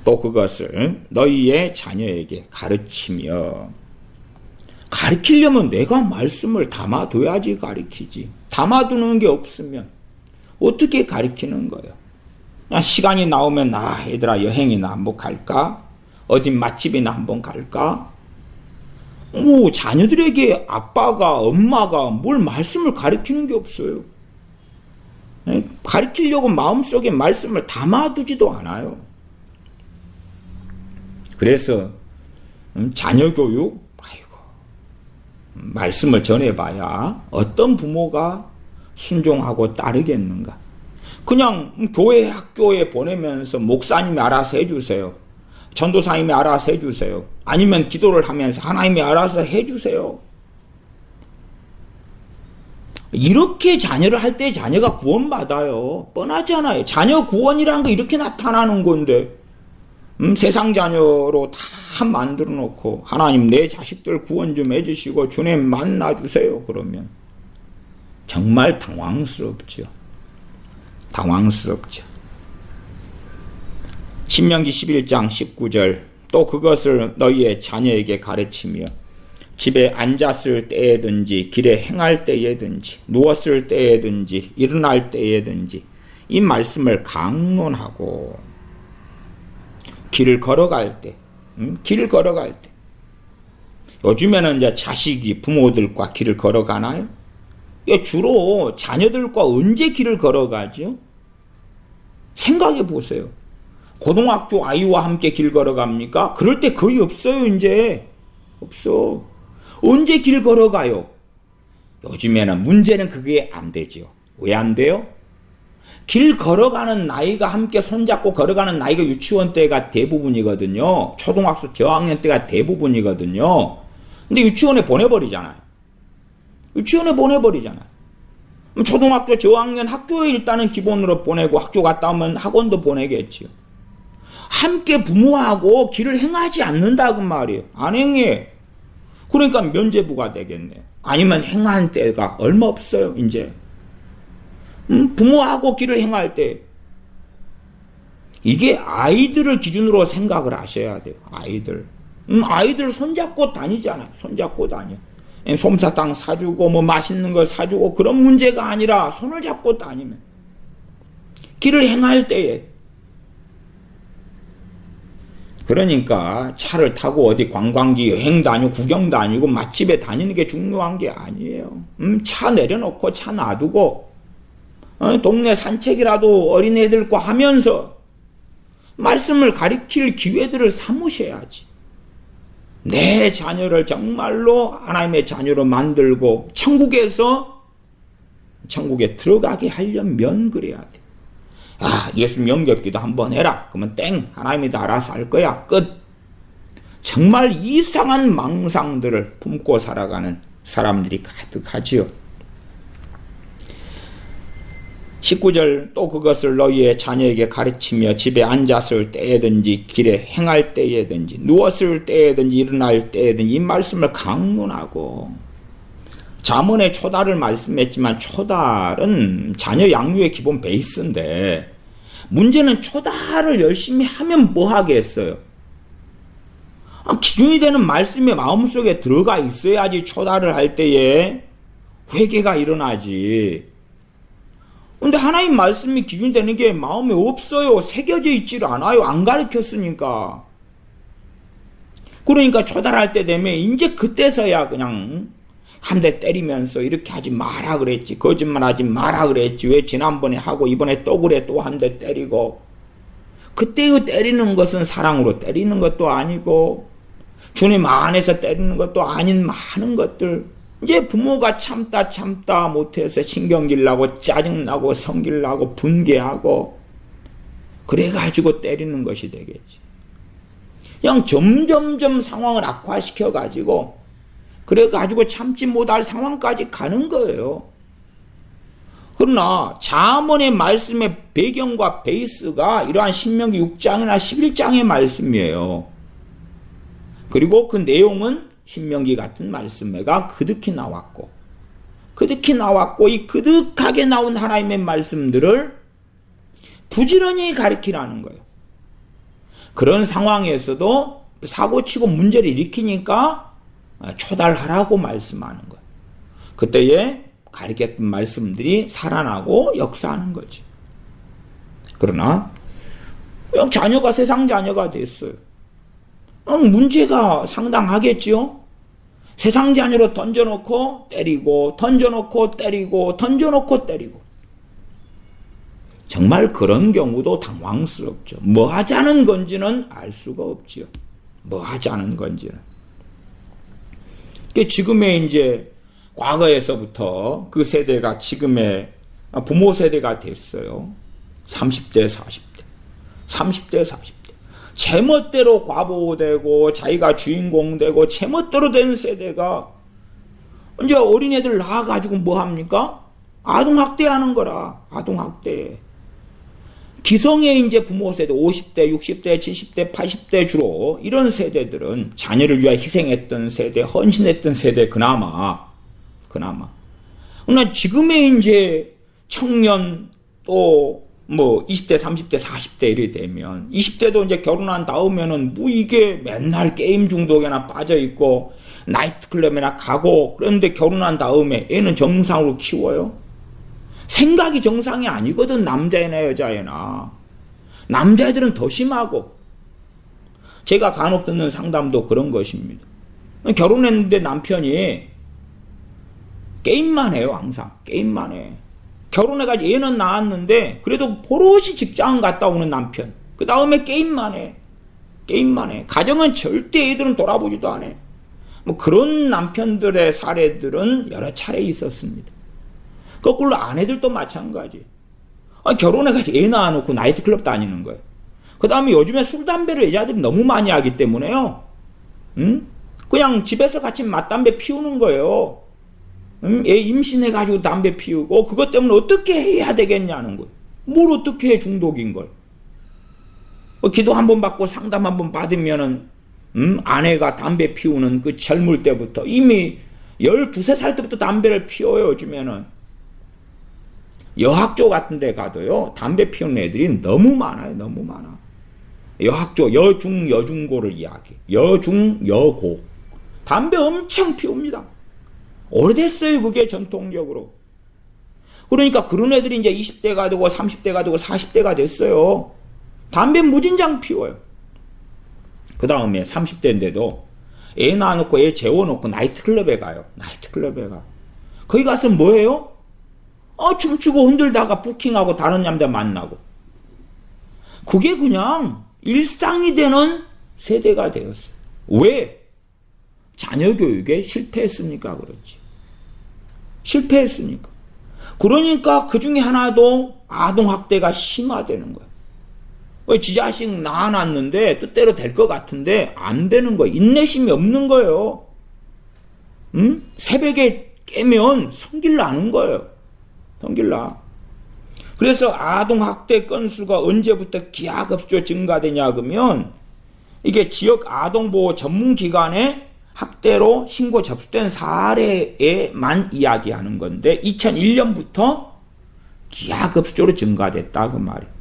또 그것을 너희의 자녀에게 가르치며. 가르치려면 내가 말씀을 담아둬야지 가르치지. 담아두는 게 없으면 어떻게 가르치는 거예요? 그냥 시간이 나오면 얘들아 여행이나 한번 갈까? 어디 맛집이나 한번 갈까? 자녀들에게 아빠가 엄마가 뭘 말씀을 가르치는 게 없어요. 가르치려고 마음속에 말씀을 담아두지도 않아요. 그래서 자녀 교육, 말씀을 전해봐야 어떤 부모가 순종하고 따르겠는가. 그냥 교회 학교에 보내면서 목사님이 알아서 해주세요. 전도사님이 알아서 해주세요. 아니면 기도를 하면서 하나님이 알아서 해주세요. 이렇게 자녀를 할 때 자녀가 구원받아요. 뻔하잖아요. 자녀 구원이라는 거 이렇게 나타나는 건데 세상 자녀로 다 만들어 놓고 하나님 내 자식들 구원 좀 해주시고 주님 만나주세요. 그러면 정말 당황스럽죠. 당황스럽죠. 신명기 11장 19절 또 그것을 너희의 자녀에게 가르치며 집에 앉았을 때에든지 길에 행할 때에든지 누웠을 때에든지 일어날 때에든지 이 말씀을 강론하고 길을 걸어갈 때 길을 걸어갈 때 요즘에는 이제 자식이 부모들과 길을 걸어가나요? 주로 자녀들과 언제 길을 걸어가죠? 생각해 보세요. 고등학교 아이와 함께 길 걸어갑니까? 그럴 때 거의 없어요. 이제 없어. 언제 길 걸어가요? 요즘에는 문제는 그게 안 되죠. 왜 안 돼요? 길 걸어가는 나이가 함께 손잡고 걸어가는 나이가 유치원 때가 대부분이거든요. 초등학교 저학년 때가 대부분이거든요. 근데 유치원에 보내버리잖아요. 유치원에 보내버리잖아요. 초등학교 저학년 학교에 일단은 기본으로 보내고 학교 갔다 오면 학원도 보내겠지요. 함께 부모하고 길을 행하지 않는다 그 말이에요. 안 행해. 그러니까 면죄부가 되겠네요. 아니면 행한 때가 얼마 없어요. 이제 부모하고 길을 행할 때 이게 아이들을 기준으로 생각을 하셔야 돼요. 아이들 손잡고 다니잖아요. 손잡고 다녀. 솜사탕 사주고 뭐 맛있는 거 사주고 그런 문제가 아니라 손을 잡고 다니면 길을 행할 때에 그러니까 차를 타고 어디 관광지 여행 다니고 구경 다니고 맛집에 다니는 게 중요한 게 아니에요. 차 내려놓고 차 놔두고 동네 산책이라도 어린애들과 하면서 말씀을 가르칠 기회들을 삼으셔야지. 내 자녀를 정말로 하나님의 자녀로 만들고 천국에 들어가게 하려면 그래야 돼. 예수 영접기도 한번 해라. 그러면 땡. 하나님이 다 알아서 할 거야. 끝. 정말 이상한 망상들을 품고 살아가는 사람들이 가득하지요. 19절 또 그것을 너희의 자녀에게 가르치며 집에 앉았을 때에든지 길에 행할 때에든지 누웠을 때에든지 일어날 때에든지 이 말씀을 강론하고. 잠언에 초달을 말씀했지만 초달은 자녀 양육의 기본 베이스인데 문제는 초달을 열심히 하면 뭐 하겠어요? 기준이 되는 말씀이 마음속에 들어가 있어야지 초달을 할 때에 회개가 일어나지. 근데 하나님 말씀이 기준되는 게 마음에 없어요. 새겨져 있지를 않아요. 안 가르쳤으니까. 그러니까 초달할 때 되면 이제 그때서야 그냥 한 대 때리면서 이렇게 하지 마라 그랬지. 거짓말하지 마라 그랬지. 왜 지난번에 하고 이번에 또 그래 또 한 대 때리고. 그때의 때리는 것은 사랑으로 때리는 것도 아니고 주님 안에서 때리는 것도 아닌 많은 것들. 이제 부모가 참다 못해서 신경질 나고 짜증나고 성질 나고 분개하고 그래가지고 때리는 것이 되겠지. 그냥 점점점 상황을 악화시켜가지고 그래가지고 참지 못할 상황까지 가는 거예요. 그러나 잠언의 말씀의 배경과 베이스가 이러한 신명기 6장이나 11장의 말씀이에요. 그리고 그 내용은 신명기 같은 말씀회가 그득히 나왔고 이 그득하게 나온 하나님의 말씀들을 부지런히 가르치라는 거예요. 그런 상황에서도 사고치고 문제를 일으키니까 초달하라고 말씀하는 거예요. 그때에 가르쳤던 말씀들이 살아나고 역사하는 거지. 그러나 자녀가 세상 자녀가 됐어요. 문제가 상당하겠지요. 세상 자녀로 던져놓고 때리고 던져놓고 때리고 던져놓고 때리고. 정말 그런 경우도 당황스럽죠. 뭐 하자는 건지는 알 수가 없지요. 뭐 하자는 건지는. 지금의 이제 과거에서부터 그 세대가 지금의 부모 세대가 됐어요. 30대, 40대. 제멋대로 과부되고 자기가 주인공 되고 제멋대로 된 세대가 이제 어린애들 낳아가지고 뭐 합니까? 아동학대하는 거라. 아동학대. 기성의 이제 부모 세대 50대, 60대, 70대, 80대 주로 이런 세대들은 자녀를 위하여 희생했던 세대, 헌신했던 세대 그나마. 그러나 지금의 이제 청년 또 뭐 20대, 30대, 40대 이래 되면 20대도 이제 결혼한 다음에는 뭐 이게 맨날 게임 중독에나 빠져 있고 나이트클럽이나 가고 그런데 결혼한 다음에 애는 정상으로 키워요? 생각이 정상이 아니거든. 남자애나 여자애나. 남자애들은 더 심하고. 제가 간혹 듣는 상담도 그런 것입니다. 결혼했는데 남편이 게임만 해요. 항상 게임만 해. 결혼해가지고 애는 낳았는데 그래도 버릇이 직장 갔다 오는 남편. 그 다음에 게임만 해. 가정은 절대 애들은 돌아보지도 안 해. 뭐 그런 남편들의 사례들은 여러 차례 있었습니다. 거꾸로 아내들도 마찬가지. 결혼해가지고 애 낳아놓고 나이트클럽 다니는 거예요. 그 다음에 요즘에 술, 담배를 여자들이 너무 많이 하기 때문에요. 그냥 집에서 같이 맞담배 피우는 거예요. 애 임신해가지고 담배 피우고 그것 때문에 어떻게 해야 되겠냐는 거예요. 뭘 어떻게 해, 중독인 걸. 기도 한번 받고 상담 한번 받으면은 아내가 담배 피우는 그 젊을 때부터 이미 12, 3살 때부터 담배를 피워요. 요즘에는 여학교 같은 데 가도요 담배 피우는 애들이 너무 많아요. 너무 많아. 여학교 여중 여중고를 이야기해. 여중 여고 담배 엄청 피웁니다. 오래됐어요. 그게 전통적으로. 그러니까 그런 애들이 이제 20대가 되고 30대가 되고 40대가 됐어요. 담배 무진장 피워요. 그 다음에 30대인데도 애 낳아놓고 애 재워놓고 나이트클럽에 가요. 거기 가서 뭐해요? 춤추고 흔들다가 부킹하고 다른 남자 만나고. 그게 그냥 일상이 되는 세대가 되었어요. 왜? 자녀 교육에 실패했으니까 그렇지. 실패했으니까. 그러니까 그 중에 하나도 아동학대가 심화되는 거야. 지 자식 낳아놨는데 뜻대로 될 것 같은데 안 되는 거야. 인내심이 없는 거예요. 새벽에 깨면 성질 나는 거예요. 성질 나. 그래서 아동학대 건수가 언제부터 기하급수로 증가되냐 그러면 이게 지역 아동보호 전문기관에 학대로 신고 접수된 사례에만 이야기하는 건데 2001년부터 기하급수적으로 증가됐다 그 말이에요.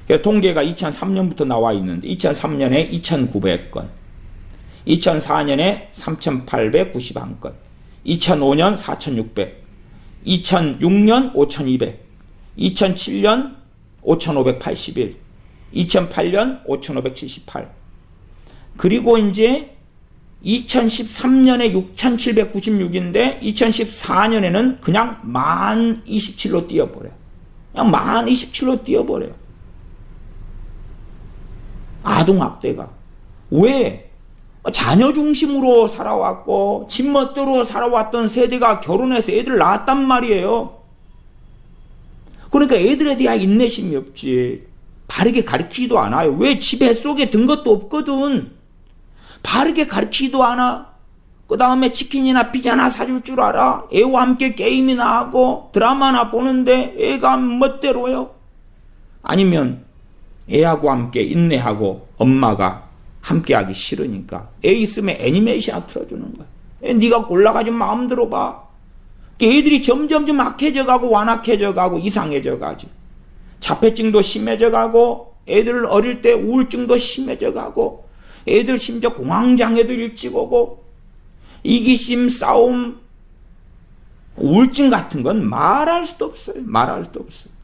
그래서 통계가 2003년부터 나와 있는데 2003년에 2,900건, 2004년에 3,891건, 2005년 4,600, 2006년 5,200, 2007년 5,581, 2008년 5,578, 그리고 이제 2013년에 6,796인데 2014년에는 그냥 1027로 뛰어버려요. 그냥 1027로 뛰어버려요. 아동학대가. 왜? 자녀 중심으로 살아왔고 집멋대로 살아왔던 세대가 결혼해서 애들 낳았단 말이에요. 그러니까 애들에 대한 인내심이 없지. 바르게 가르치지도 않아요. 왜? 집 뱃속에 든 것도 없거든. 바르게 가르치지도 않아. 그 다음에 치킨이나 피자나 사줄 줄 알아? 애와 함께 게임이나 하고 드라마나 보는데 애가 멋대로요? 아니면 애하고 함께 인내하고 엄마가 함께 하기 싫으니까 애 있으면 애니메이션 틀어주는 거야. 네가 골라가지고 마음대로 봐. 애들이 점점 좀 악해져 가고 완악해져 가고 이상해져 가지. 자폐증도 심해져 가고 애들 어릴 때 우울증도 심해져 가고 애들 심지어 공황장애도 일찍 오고 이기심, 싸움, 우울증 같은 건 말할 수도 없어요. 말할 수도 없어요.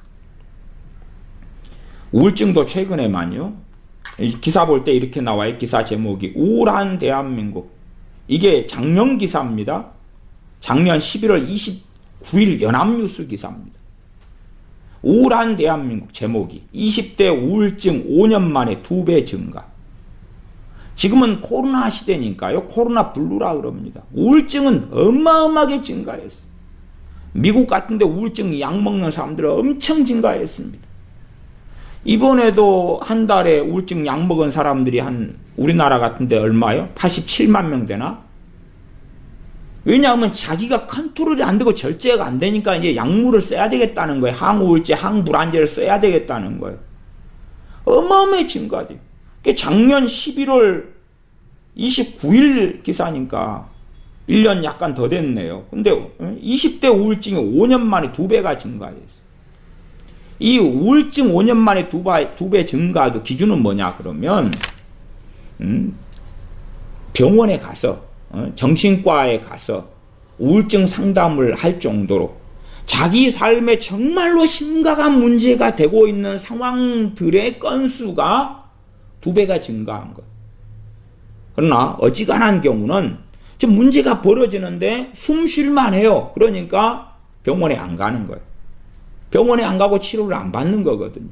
우울증도 최근에만요. 기사 볼 때 이렇게 나와요. 기사 제목이 우울한 대한민국. 이게 작년 기사입니다. 작년 11월 29일 연합뉴스 기사입니다. 우울한 대한민국 제목이 20대 우울증 5년 만에 2배 증가. 지금은 코로나 시대니까요. 코로나 블루라 그럽니다. 우울증은 어마어마하게 증가했어요. 미국 같은 데 우울증 약 먹는 사람들은 엄청 증가했습니다. 이번에도 한 달에 우울증 약 먹은 사람들이 한 우리나라 같은 데 얼마요? 87만 명 되나? 왜냐하면 자기가 컨트롤이 안 되고 절제가 안 되니까 이제 약물을 써야 되겠다는 거예요. 항우울제, 항불안제를 써야 되겠다는 거예요. 어마어마하게 증가돼요. 작년 11월 29일 기사니까 1년 약간 더 됐네요. 근데 20대 우울증이 5년 만에 2배가 증가했어요. 이 우울증 5년 만에 2배 증가도 기준은 뭐냐 그러면 병원에 가서 정신과에 가서 우울증 상담을 할 정도로 자기 삶에 정말로 심각한 문제가 되고 있는 상황들의 건수가 2배가 증가한 것. 그러나 어지간한 경우는 좀 문제가 벌어지는데 숨 쉴만 해요. 그러니까 병원에 안 가는 거예요. 병원에 안 가고 치료를 안 받는 거거든요.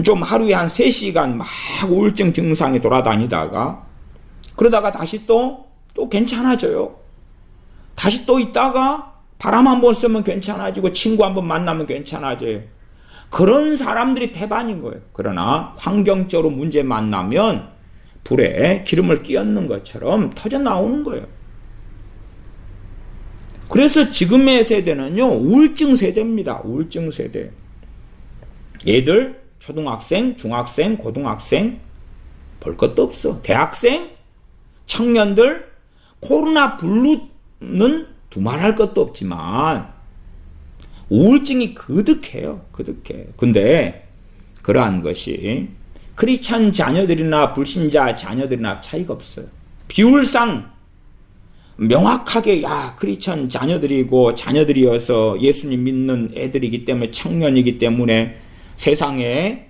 좀 하루에 한 3시간 막 우울증 증상이 돌아다니다가 그러다가 다시 또 괜찮아져요. 다시 또 있다가 바람 한번 쐬면 괜찮아지고 친구 한번 만나면 괜찮아져요. 그런 사람들이 태반인 거예요. 그러나 환경적으로 문제 만나면 불에 기름을 끼얹는 것처럼 터져 나오는 거예요. 그래서 지금의 세대는요, 우울증 세대입니다. 우울증 세대. 얘들 초등학생, 중학생, 고등학생 볼 것도 없어. 대학생, 청년들 코로나 블루는 두말할 것도 없지만 우울증이 그득해요. 그득해. 근데 그러한 것이 크리스찬 자녀들이나 불신자 자녀들이나 차이가 없어요. 비율상 명확하게 크리스찬 자녀들이고 자녀들이어서 예수님 믿는 애들이기 때문에 청년이기 때문에 세상에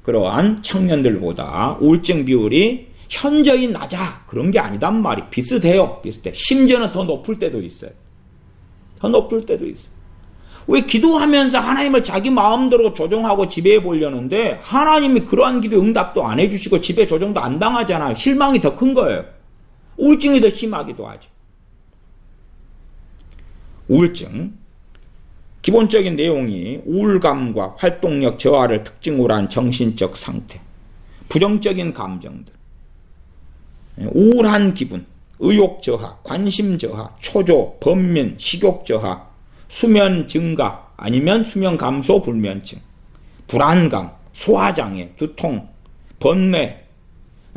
그러한 청년들보다 우울증 비율이 현저히 낮아. 그런 게 아니단 말이. 비슷해요. 비슷해. 심지어는 더 높을 때도 있어요. 더 높을 때도 있어요. 왜 기도하면서 하나님을 자기 마음대로 조정하고 지배해 보려는데 하나님이 그러한 기도 응답도 안 해주시고 지배 조정도 안 당하잖아요. 실망이 더 큰 거예요. 우울증이 더 심하기도 하죠. 우울증 기본적인 내용이 우울감과 활동력 저하를 특징으로 한 정신적 상태, 부정적인 감정들, 우울한 기분, 의욕 저하, 관심 저하, 초조, 번민, 식욕 저하, 수면 증가 아니면 수면 감소 불면증, 불안감, 소화장애, 두통, 번뇌,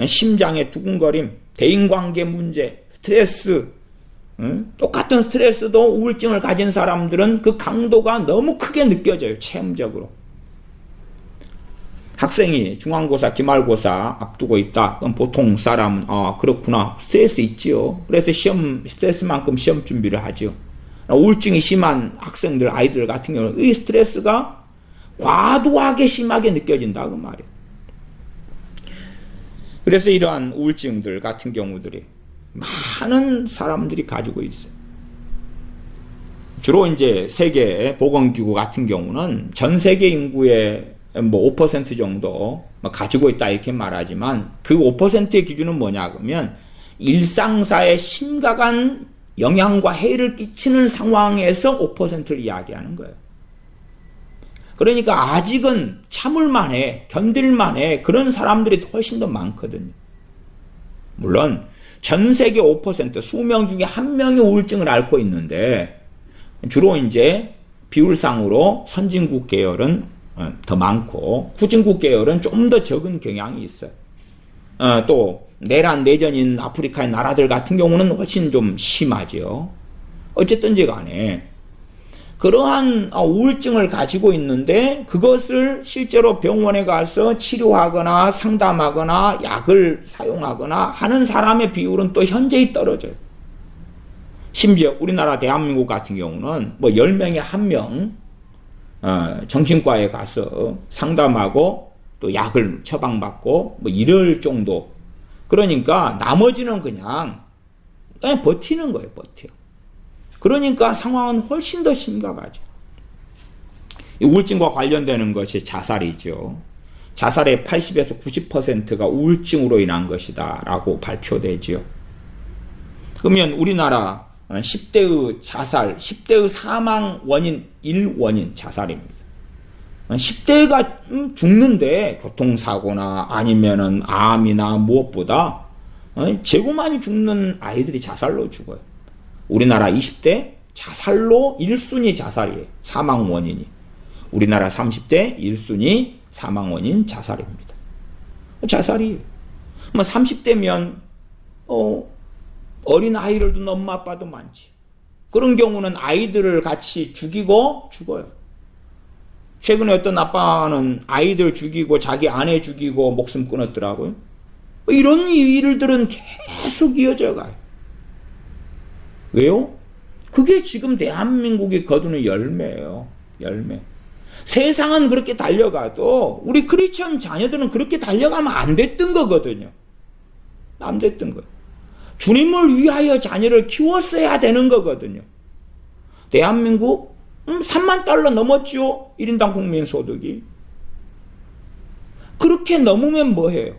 심장의 두근거림, 대인관계 문제, 스트레스, 똑같은 스트레스도 우울증을 가진 사람들은 그 강도가 너무 크게 느껴져요. 체험적으로. 학생이 중간고사, 기말고사 앞두고 있다. 그럼 보통 사람은 그렇구나. 스트레스 있지요. 그래서 스트레스만큼 시험 준비를 하죠. 우울증이 심한 학생들, 아이들 같은 경우는 이 스트레스가 과도하게 심하게 느껴진다 그 말이에요. 그래서 이러한 우울증들 같은 경우들이 많은 사람들이 가지고 있어요. 주로 이제 세계 보건기구 같은 경우는 전 세계 인구의 5% 정도 가지고 있다 이렇게 말하지만 그 5%의 기준은 뭐냐 그러면 일상사에 심각한 영향과 해를 끼치는 상황에서 5%를 이야기하는 거예요. 그러니까 아직은 참을만해, 견딜만해 그런 사람들이 훨씬 더 많거든요. 물론 전 세계 5%, 수명 중에 한 명이 우울증을 앓고 있는데, 주로 이제 비율상으로 선진국 계열은 더 많고, 후진국 계열은 좀 더 적은 경향이 있어요. 또, 내란 내전인 아프리카의 나라들 같은 경우는 훨씬 좀 심하죠. 어쨌든지 간에, 그러한 우울증을 가지고 있는데 그것을 실제로 병원에 가서 치료하거나 상담하거나 약을 사용하거나 하는 사람의 비율은 또 현저히 떨어져요. 심지어 우리나라 대한민국 같은 경우는 뭐 10명에 1명 정신과에 가서 상담하고 또 약을 처방받고 뭐 이럴 정도. 그러니까 나머지는 그냥 버티는 거예요, 버텨. 그러니까 상황은 훨씬 더 심각하죠. 이 우울증과 관련되는 것이 자살이죠. 자살의 80에서 90%가 우울증으로 인한 것이다 라고 발표되죠. 그러면 우리나라 10대의 자살, 10대의 사망 원인 1원인 자살입니다. 10대가 죽는데 교통사고나 아니면은 암이나 무엇보다 제고 많이 죽는 아이들이 자살로 죽어요. 우리나라 20대 자살로 1순위 자살이에요. 사망 원인이. 우리나라 30대 1순위 사망 원인 자살입니다. 자살이에요. 뭐 30대면 어린 아이를 둔 엄마 아빠도 많지. 그런 경우는 아이들을 같이 죽이고 죽어요. 최근에 어떤 아빠는 아이들 죽이고 자기 아내 죽이고 목숨 끊었더라고요. 이런 일들은 계속 이어져 가요. 왜요? 그게 지금 대한민국이 거두는 열매예요. 열매. 세상은 그렇게 달려가도 우리 크리스천 자녀들은 그렇게 달려가면 안 됐던 거거든요. 안 됐던 거예요. 주님을 위하여 자녀를 키웠어야 되는 거거든요. 대한민국 3만 달러 넘었죠. 1인당 국민소득이. 그렇게 넘으면 뭐해요?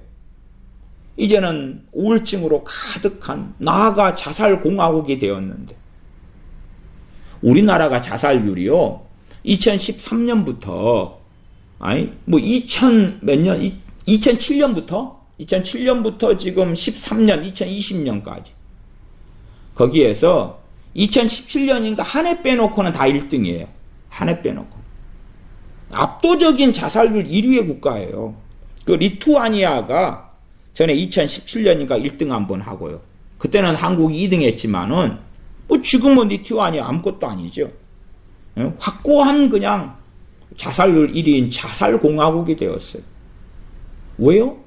이제는 우울증으로 가득한 나아가 자살공화국이 되었는데 우리나라가 자살률이요 2013년부터 아니 뭐 2007년부터 지금 13년 2020년까지 거기에서 2017년인가 한 해 빼놓고는 다 1등이에요. 한 해 빼놓고 압도적인 자살률 1위의 국가예요. 그 리투아니아가 전에 2017년인가 1등 한번 하고요. 그때는 한국이 2등 했지만은, 뭐 지금은 리투아니아 아무것도 아니죠. 확고한 그냥 자살률 1위인 자살공화국이 되었어요. 왜요?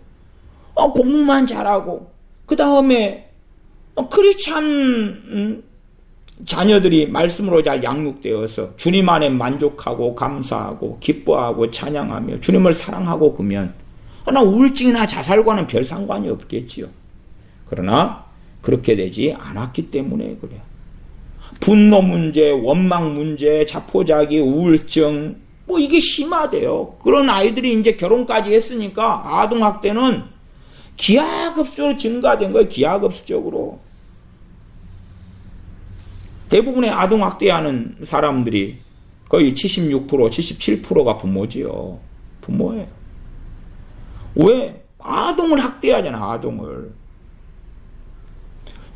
공부만 잘하고, 그 다음에 크리스찬 자녀들이 말씀으로 잘 양육되어서 주님 안에 만족하고 감사하고 기뻐하고 찬양하며 주님을 사랑하고 그러면 나 우울증이나 자살과는 별 상관이 없겠지요. 그러나 그렇게 되지 않았기 때문에 그래요. 분노 문제, 원망 문제, 자포자기, 우울증 뭐 이게 심하대요. 그런 아이들이 이제 결혼까지 했으니까 아동학대는 기하급수로 증가된 거예요. 기하급수적으로. 대부분의 아동학대하는 사람들이 거의 76%, 77%가 부모지요. 부모예요. 왜? 아동을 학대하잖아, 아동을.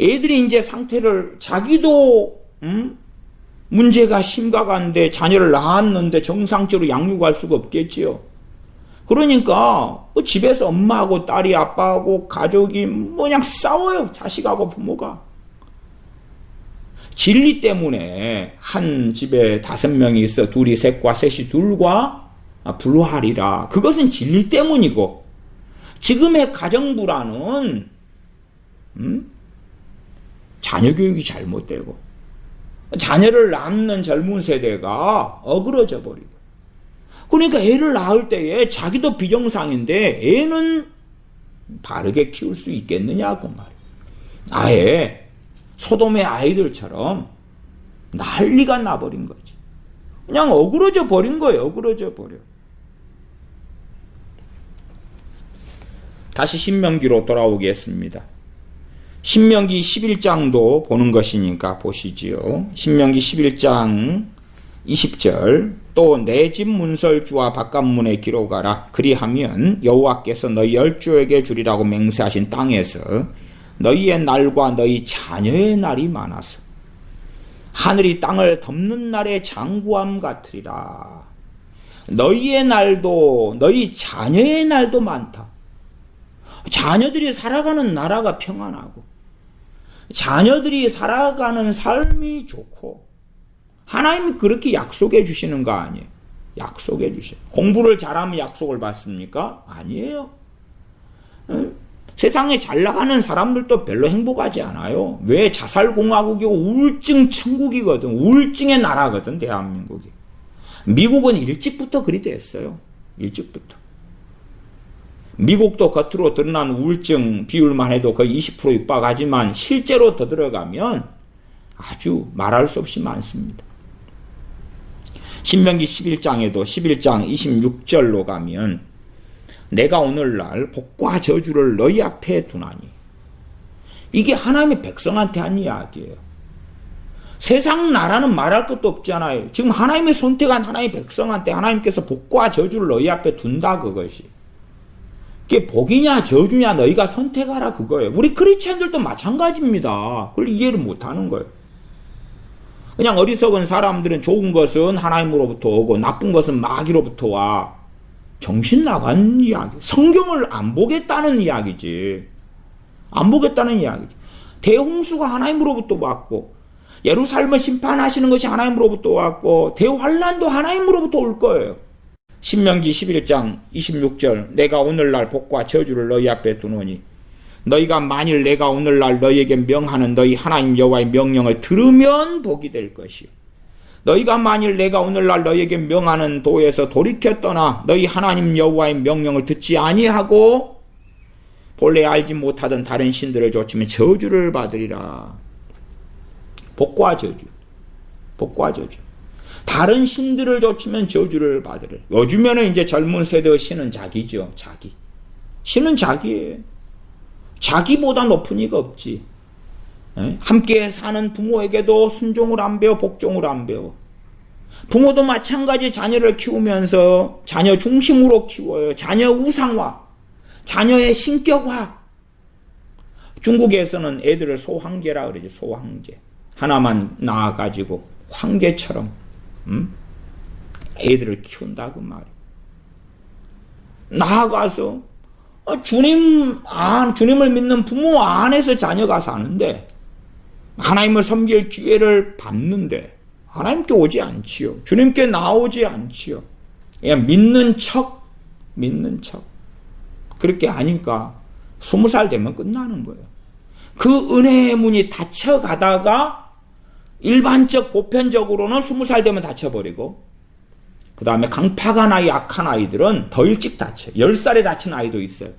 애들이 이제 상태를, 자기도, 문제가 심각한데 자녀를 낳았는데 정상적으로 양육할 수가 없겠지요. 그러니까, 집에서 엄마하고 딸이 아빠하고 가족이 그냥 싸워요. 자식하고 부모가. 진리 때문에 한 집에 5명이 있어 둘이 셋과 셋이 둘과 불화하리라. 그것은 진리 때문이고, 지금의 가정불화는 자녀 교육이 잘못되고 자녀를 낳는 젊은 세대가 어그러져 버리고, 그러니까 애를 낳을 때에 자기도 비정상인데 애는 바르게 키울 수 있겠느냐 그 말이에요. 아예 소돔의 아이들처럼 난리가 나버린 거지. 그냥 어그러져 버린 거예요. 어그러져 버려. 다시 신명기로 돌아오겠습니다. 신명기 11장도 보는 것이니까 보시지요. 신명기 11장 20절 또 내 집 문설주와 바깥문에 기록하라. 그리하면 여호와께서 너희 열조에게 주리라고 맹세하신 땅에서 너희의 날과 너희 자녀의 날이 많아서 하늘이 땅을 덮는 날의 장구함 같으리라. 너희의 날도 너희 자녀의 날도 많다. 자녀들이 살아가는 나라가 평안하고 자녀들이 살아가는 삶이 좋고 하나님이 그렇게 약속해 주시는 거 아니에요. 약속해 주셔요. 공부를 잘하면 약속을 받습니까? 아니에요. 세상에 잘 나가는 사람들도 별로 행복하지 않아요. 왜? 자살공화국이고 우울증 천국이거든. 우울증의 나라거든, 대한민국이. 미국은 일찍부터 그리 됐어요. 일찍부터. 미국도 겉으로 드러난 우울증 비율만 해도 거의 20% 육박하지만 실제로 더 들어가면 아주 말할 수 없이 많습니다. 신명기 11장에도 11장 26절로 가면 내가 오늘날 복과 저주를 너희 앞에 두나니, 이게 하나님의 백성한테 한 이야기예요. 세상 나라는 말할 것도 없잖아요. 지금 하나님의 선택한 하나님의 백성한테 하나님께서 복과 저주를 너희 앞에 둔다, 그것이. 그게 복이냐 저주냐 너희가 선택하라, 그거예요. 우리 크리스천들도 마찬가지입니다. 그걸 이해를 못하는 거예요. 그냥 어리석은 사람들은 좋은 것은 하나님으로부터 오고 나쁜 것은 마귀로부터 와. 정신 나간 이야기. 성경을 안 보겠다는 이야기지. 안 보겠다는 이야기지. 대홍수가 하나님으로부터 왔고 예루살렘을 심판하시는 것이 하나님으로부터 왔고 대환란도 하나님으로부터 올 거예요. 신명기 11장 26절 내가 오늘날 복과 저주를 너희 앞에 두노니 너희가 만일 내가 오늘날 너희에게 명하는 너희 하나님 여호와의 명령을 들으면 복이 될 것이요. 너희가 만일 내가 오늘날 너희에게 명하는 도에서 돌이켜 떠나 너희 하나님 여호와의 명령을 듣지 아니하고 본래 알지 못하던 다른 신들을 좇으면 저주를 받으리라. 복과 저주. 복과 저주. 다른 신들을 좇으면 저주를 받으리라. 요즘에는 이제 젊은 세대의 신은 자기죠. 자기. 신은 자기예요. 자기보다 높은 이가 없지. 함께 사는 부모에게도 순종을 안 배워, 복종을 안 배워. 부모도 마찬가지 자녀를 키우면서 자녀 중심으로 키워요. 자녀 우상화, 자녀의 신격화. 중국에서는 애들을 소황제라 그러지, 소황제. 하나만 낳아가지고 황제처럼 애들을 키운다고 말이에요. 나아가서 주님을 믿는 부모 안에서 자녀가 사는데 하나님을 섬길 기회를 받는데 하나님께 오지 않지요. 주님께 나오지 않지요. 그냥 믿는 척. 그렇게 하니까 20살 되면 끝나는 거예요. 그 은혜의 문이 닫혀가다가 일반적 보편적으로는 20살 되면 닫혀버리고 그 다음에 강팍한 아이, 악한 아이들은 더 일찍 닫혀요. 10살에 닫힌 아이도 있어요.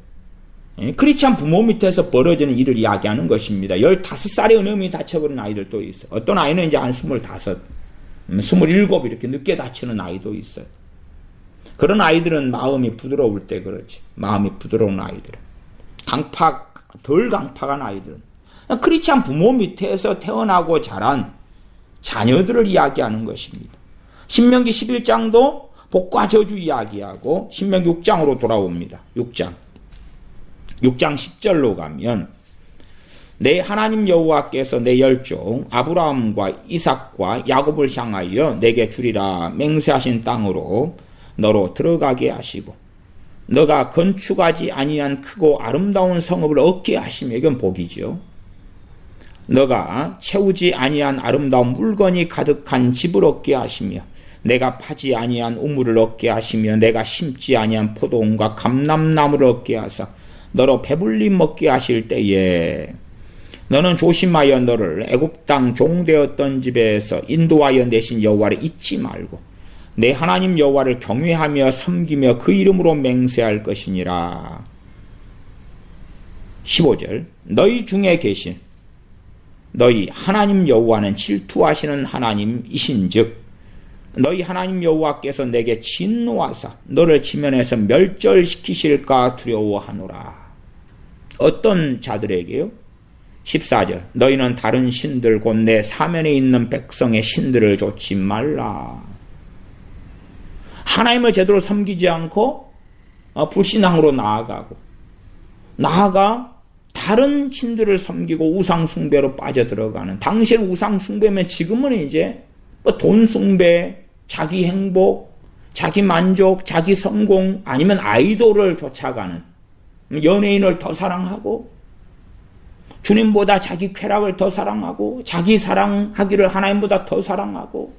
크리스찬 부모 밑에서 벌어지는 일을 이야기하는 것입니다. 15살에 은혜문이 닫혀버린 아이들도 있어요. 어떤 아이는 이제 한 25, 27 이렇게 늦게 닫히는 아이도 있어요. 그런 아이들은 마음이 부드러울 때 그렇지. 마음이 부드러운 아이들은. 덜 강팍한 아이들은. 크리스찬 부모 밑에서 태어나고 자란 자녀들을 이야기하는 것입니다. 신명기 11장도 복과 저주 이야기하고 신명기 6장으로 돌아옵니다. 6장 10절로 가면 내 하나님 여호와께서 내 열종 아브라함과 이삭과 야곱을 향하여 내게 주리라 맹세하신 땅으로 너로 들어가게 하시고 너가 건축하지 아니한 크고 아름다운 성읍을 얻게 하시며, 이건 복이죠. 너가 채우지 아니한 아름다운 물건이 가득한 집을 얻게 하시며 내가 파지 아니한 우물을 얻게 하시며 내가 심지 아니한 포도원과 감람나무를 얻게 하사 너로 배불리 먹게 하실 때에 너는 조심하여 너를 애굽 땅 종되었던 집에서 인도하여 내신 여호와를 잊지 말고 내 하나님 여호와를 경외하며 섬기며 그 이름으로 맹세할 것이니라. 15절 너희 중에 계신 너희 하나님 여호와는 질투하시는 하나님이신즉 너희 하나님 여호와께서 내게 진노하사 너를 지면에서 멸절시키실까 두려워하노라. 어떤 자들에게요? 14절 너희는 다른 신들 곧 내 사면에 있는 백성의 신들을 좇지 말라. 하나님을 제대로 섬기지 않고 불신앙으로 나아가 다른 신들을 섬기고 우상 숭배로 빠져들어가는, 당시에는 우상 숭배면 지금은 이제 뭐 돈 숭배, 자기 행복, 자기 만족, 자기 성공, 아니면 아이돌을 쫓아가는, 연예인을 더 사랑하고 주님보다 자기 쾌락을 더 사랑하고 자기 사랑하기를 하나님보다 더 사랑하고,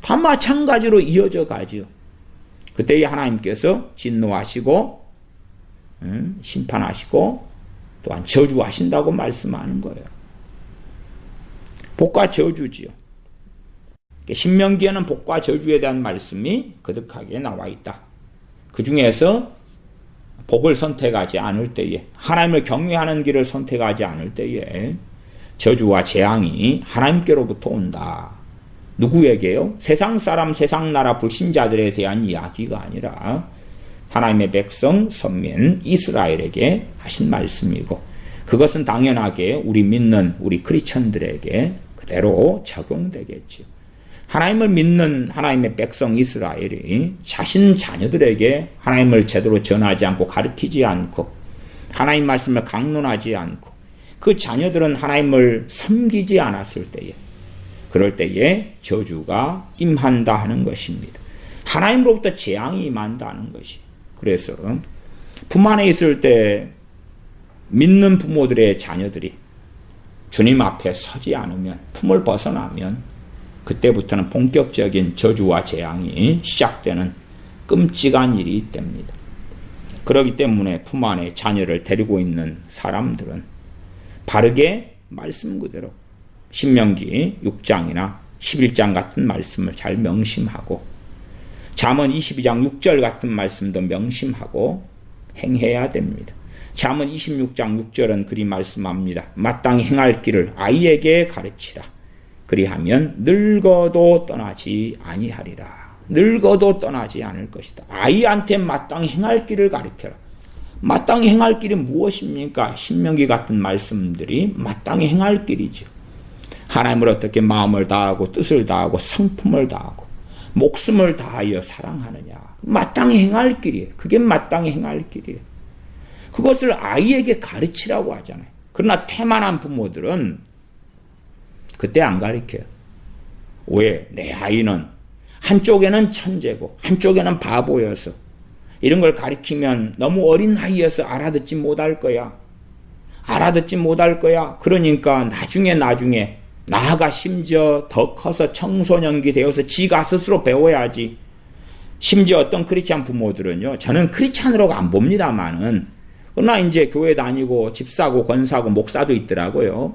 다 마찬가지로 이어져 가지요. 그때 하나님께서 진노하시고 심판하시고 또한 저주하신다고 말씀하는 거예요. 복과 저주지요. 신명기에는 복과 저주에 대한 말씀이 거듭하게 나와 있다. 그 중에서 복을 선택하지 않을 때에, 하나님을 경외하는 길을 선택하지 않을 때에 저주와 재앙이 하나님께로부터 온다. 누구에게요? 세상 사람, 세상 나라 불신자들에 대한 이야기가 아니라 하나님의 백성, 선민, 이스라엘에게 하신 말씀이고, 그것은 당연하게 우리 믿는 우리 크리스천들에게 그대로 적용되겠지요. 하나님을 믿는 하나님의 백성 이스라엘이 자신 자녀들에게 하나님을 제대로 전하지 않고 가르치지 않고 하나님 말씀을 강론하지 않고 그 자녀들은 하나님을 섬기지 않았을 때에, 그럴 때에 저주가 임한다 하는 것입니다. 하나님으로부터 재앙이 임한다는 것이. 그래서 품 안에 있을 때 믿는 부모들의 자녀들이 주님 앞에 서지 않으면, 품을 벗어나면 그때부터는 본격적인 저주와 재앙이 시작되는 끔찍한 일이 됩니다. 그렇기 때문에 품 안에 자녀를 데리고 있는 사람들은 바르게 말씀 그대로 신명기 6장이나 11장 같은 말씀을 잘 명심하고, 잠언 22장 6절 같은 말씀도 명심하고 행해야 됩니다. 잠언 26장 6절은 그리 말씀합니다. 마땅히 행할 길을 아이에게 가르치라. 그리하면 늙어도 떠나지 아니하리라. 늙어도 떠나지 않을 것이다. 아이한테 마땅히 행할 길을 가르쳐라. 마땅히 행할 길이 무엇입니까? 신명기 같은 말씀들이 마땅히 행할 길이죠. 하나님을 어떻게 마음을 다하고 뜻을 다하고 성품을 다하고 목숨을 다하여 사랑하느냐. 마땅히 행할 길이에요. 그게 마땅히 행할 길이에요. 그것을 아이에게 가르치라고 하잖아요. 그러나 태만한 부모들은 그때 안 가르쳐요. 왜? 내 아이는 한쪽에는 천재고 한쪽에는 바보여서 이런 걸 가르치면 너무 어린 나이여서 알아듣지 못할 거야. 알아듣지 못할 거야. 그러니까 나중에 나아가 심지어 더 커서 청소년기 되어서 지가 스스로 배워야지. 심지어 어떤 크리스찬 부모들은요, 저는 크리스찬으로 안 봅니다만은, 그러나 이제 교회 다니고 집사고 권사고 목사도 있더라고요.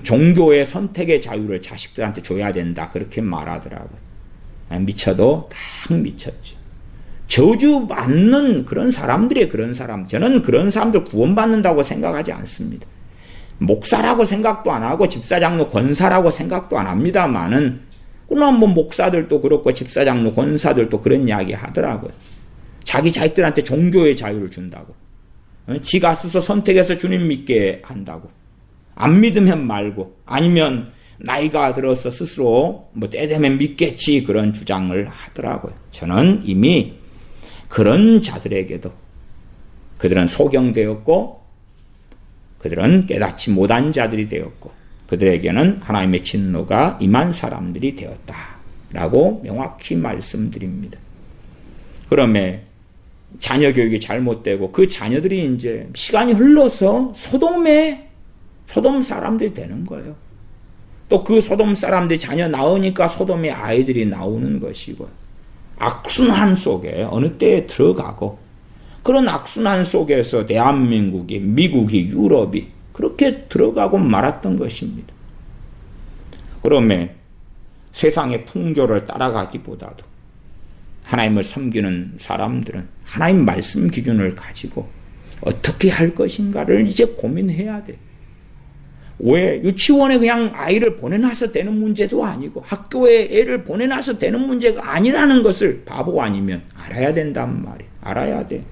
종교의 선택의 자유를 자식들한테 줘야 된다, 그렇게 말하더라고요. 미쳐도 딱 미쳤죠. 저주 받는 그런 사람들이 그런 사람. 저는 그런 사람들 구원받는다고 생각하지 않습니다. 목사라고 생각도 안 하고 집사장로 권사라고 생각도 안 합니다만은, 그러나 뭐 목사들도 그렇고 집사장로 권사들도 그런 이야기 하더라고요. 자기 자식들한테 종교의 자유를 준다고. 지가 스스로 선택해서 주님 믿게 한다고. 안 믿으면 말고, 아니면 나이가 들어서 스스로 뭐 때 되면 믿겠지, 그런 주장을 하더라고요. 저는 이미 그런 자들에게도 그들은 소경되었고 그들은 깨닫지 못한 자들이 되었고 그들에게는 하나님의 진노가 임한 사람들이 되었다라고 명확히 말씀드립니다. 그러면 자녀 교육이 잘못되고 그 자녀들이 이제 시간이 흘러서 소돔 사람들이 되는 거예요. 또 그 소돔 사람들이 자녀 낳으니까 소돔의 아이들이 나오는 것이고, 악순환 속에 어느 때에 들어가고, 그런 악순환 속에서 대한민국이, 미국이, 유럽이 그렇게 들어가고 말았던 것입니다. 그러면 세상의 풍조를 따라가기보다도 하나님을 섬기는 사람들은 하나님 말씀 기준을 가지고 어떻게 할 것인가를 이제 고민해야 돼. 왜? 유치원에 그냥 아이를 보내놔서 되는 문제도 아니고 학교에 애를 보내놔서 되는 문제가 아니라는 것을 바보 아니면 알아야 된단 말이에요. 알아야 돼.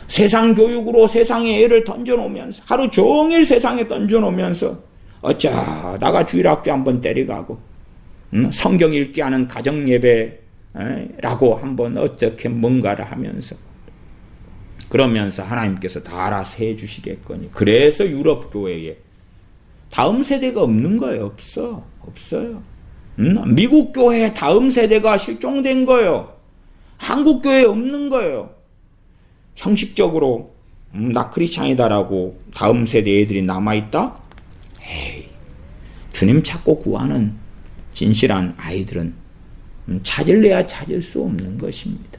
세상 교육으로 세상에 애를 던져놓으면서 하루 종일 세상에 던져놓으면서 어쩌다가 주일학교 한번 데려가고 성경 읽기 하는 가정예배라고 한번 어떻게 뭔가를 하면서 그러면서 하나님께서 다 알아서 해주시겠거니. 그래서 유럽 교회에 다음 세대가 없는 거예요. 없어요. 미국 교회 다음 세대가 실종된 거예요. 한국 교회에 없는 거예요. 형식적으로 나 크리스찬이다라고 다음 세대 애들이 남아있다? 에이, 주님 찾고 구하는 진실한 아이들은 찾을래야 찾을 수 없는 것입니다.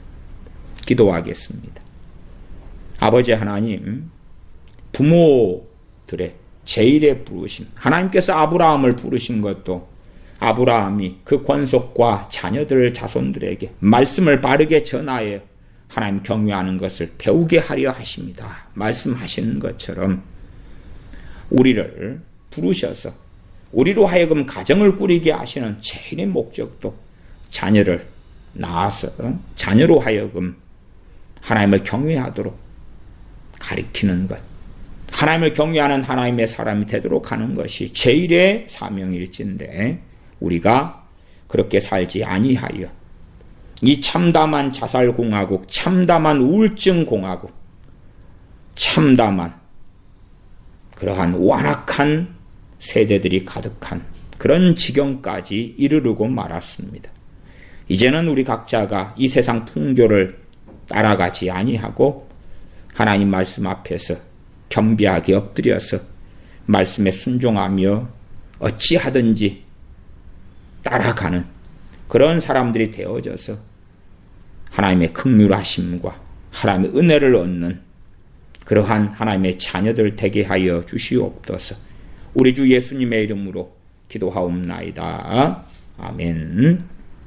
기도하겠습니다. 아버지 하나님, 부모들의 제일의 부르심, 하나님께서 아브라함을 부르신 것도 아브라함이 그 권속과 자녀들 자손들에게 말씀을 바르게 전하여 하나님 경외하는 것을 배우게 하려 하십니다. 말씀하시는 것처럼 우리를 부르셔서 우리로 하여금 가정을 꾸리게 하시는 제일의 목적도 자녀를 낳아서 자녀로 하여금 하나님을 경외하도록 가리키는 것, 하나님을 경외하는 하나님의 사람이 되도록 하는 것이 제일의 사명일진데 우리가 그렇게 살지 아니하여 이 참담한 자살공화국, 참담한 우울증공화국, 참담한 그러한 완악한 세대들이 가득한 그런 지경까지 이르르고 말았습니다. 이제는 우리 각자가 이 세상 풍조를 따라가지 아니하고 하나님 말씀 앞에서 겸비하게 엎드려서 말씀에 순종하며 어찌하든지 따라가는 그런 사람들이 되어져서 하나님의 긍휼하심과 하나님의 은혜를 얻는 그러한 하나님의 자녀들 되게 하여 주시옵소서. 우리 주 예수님의 이름으로 기도하옵나이다. 아멘.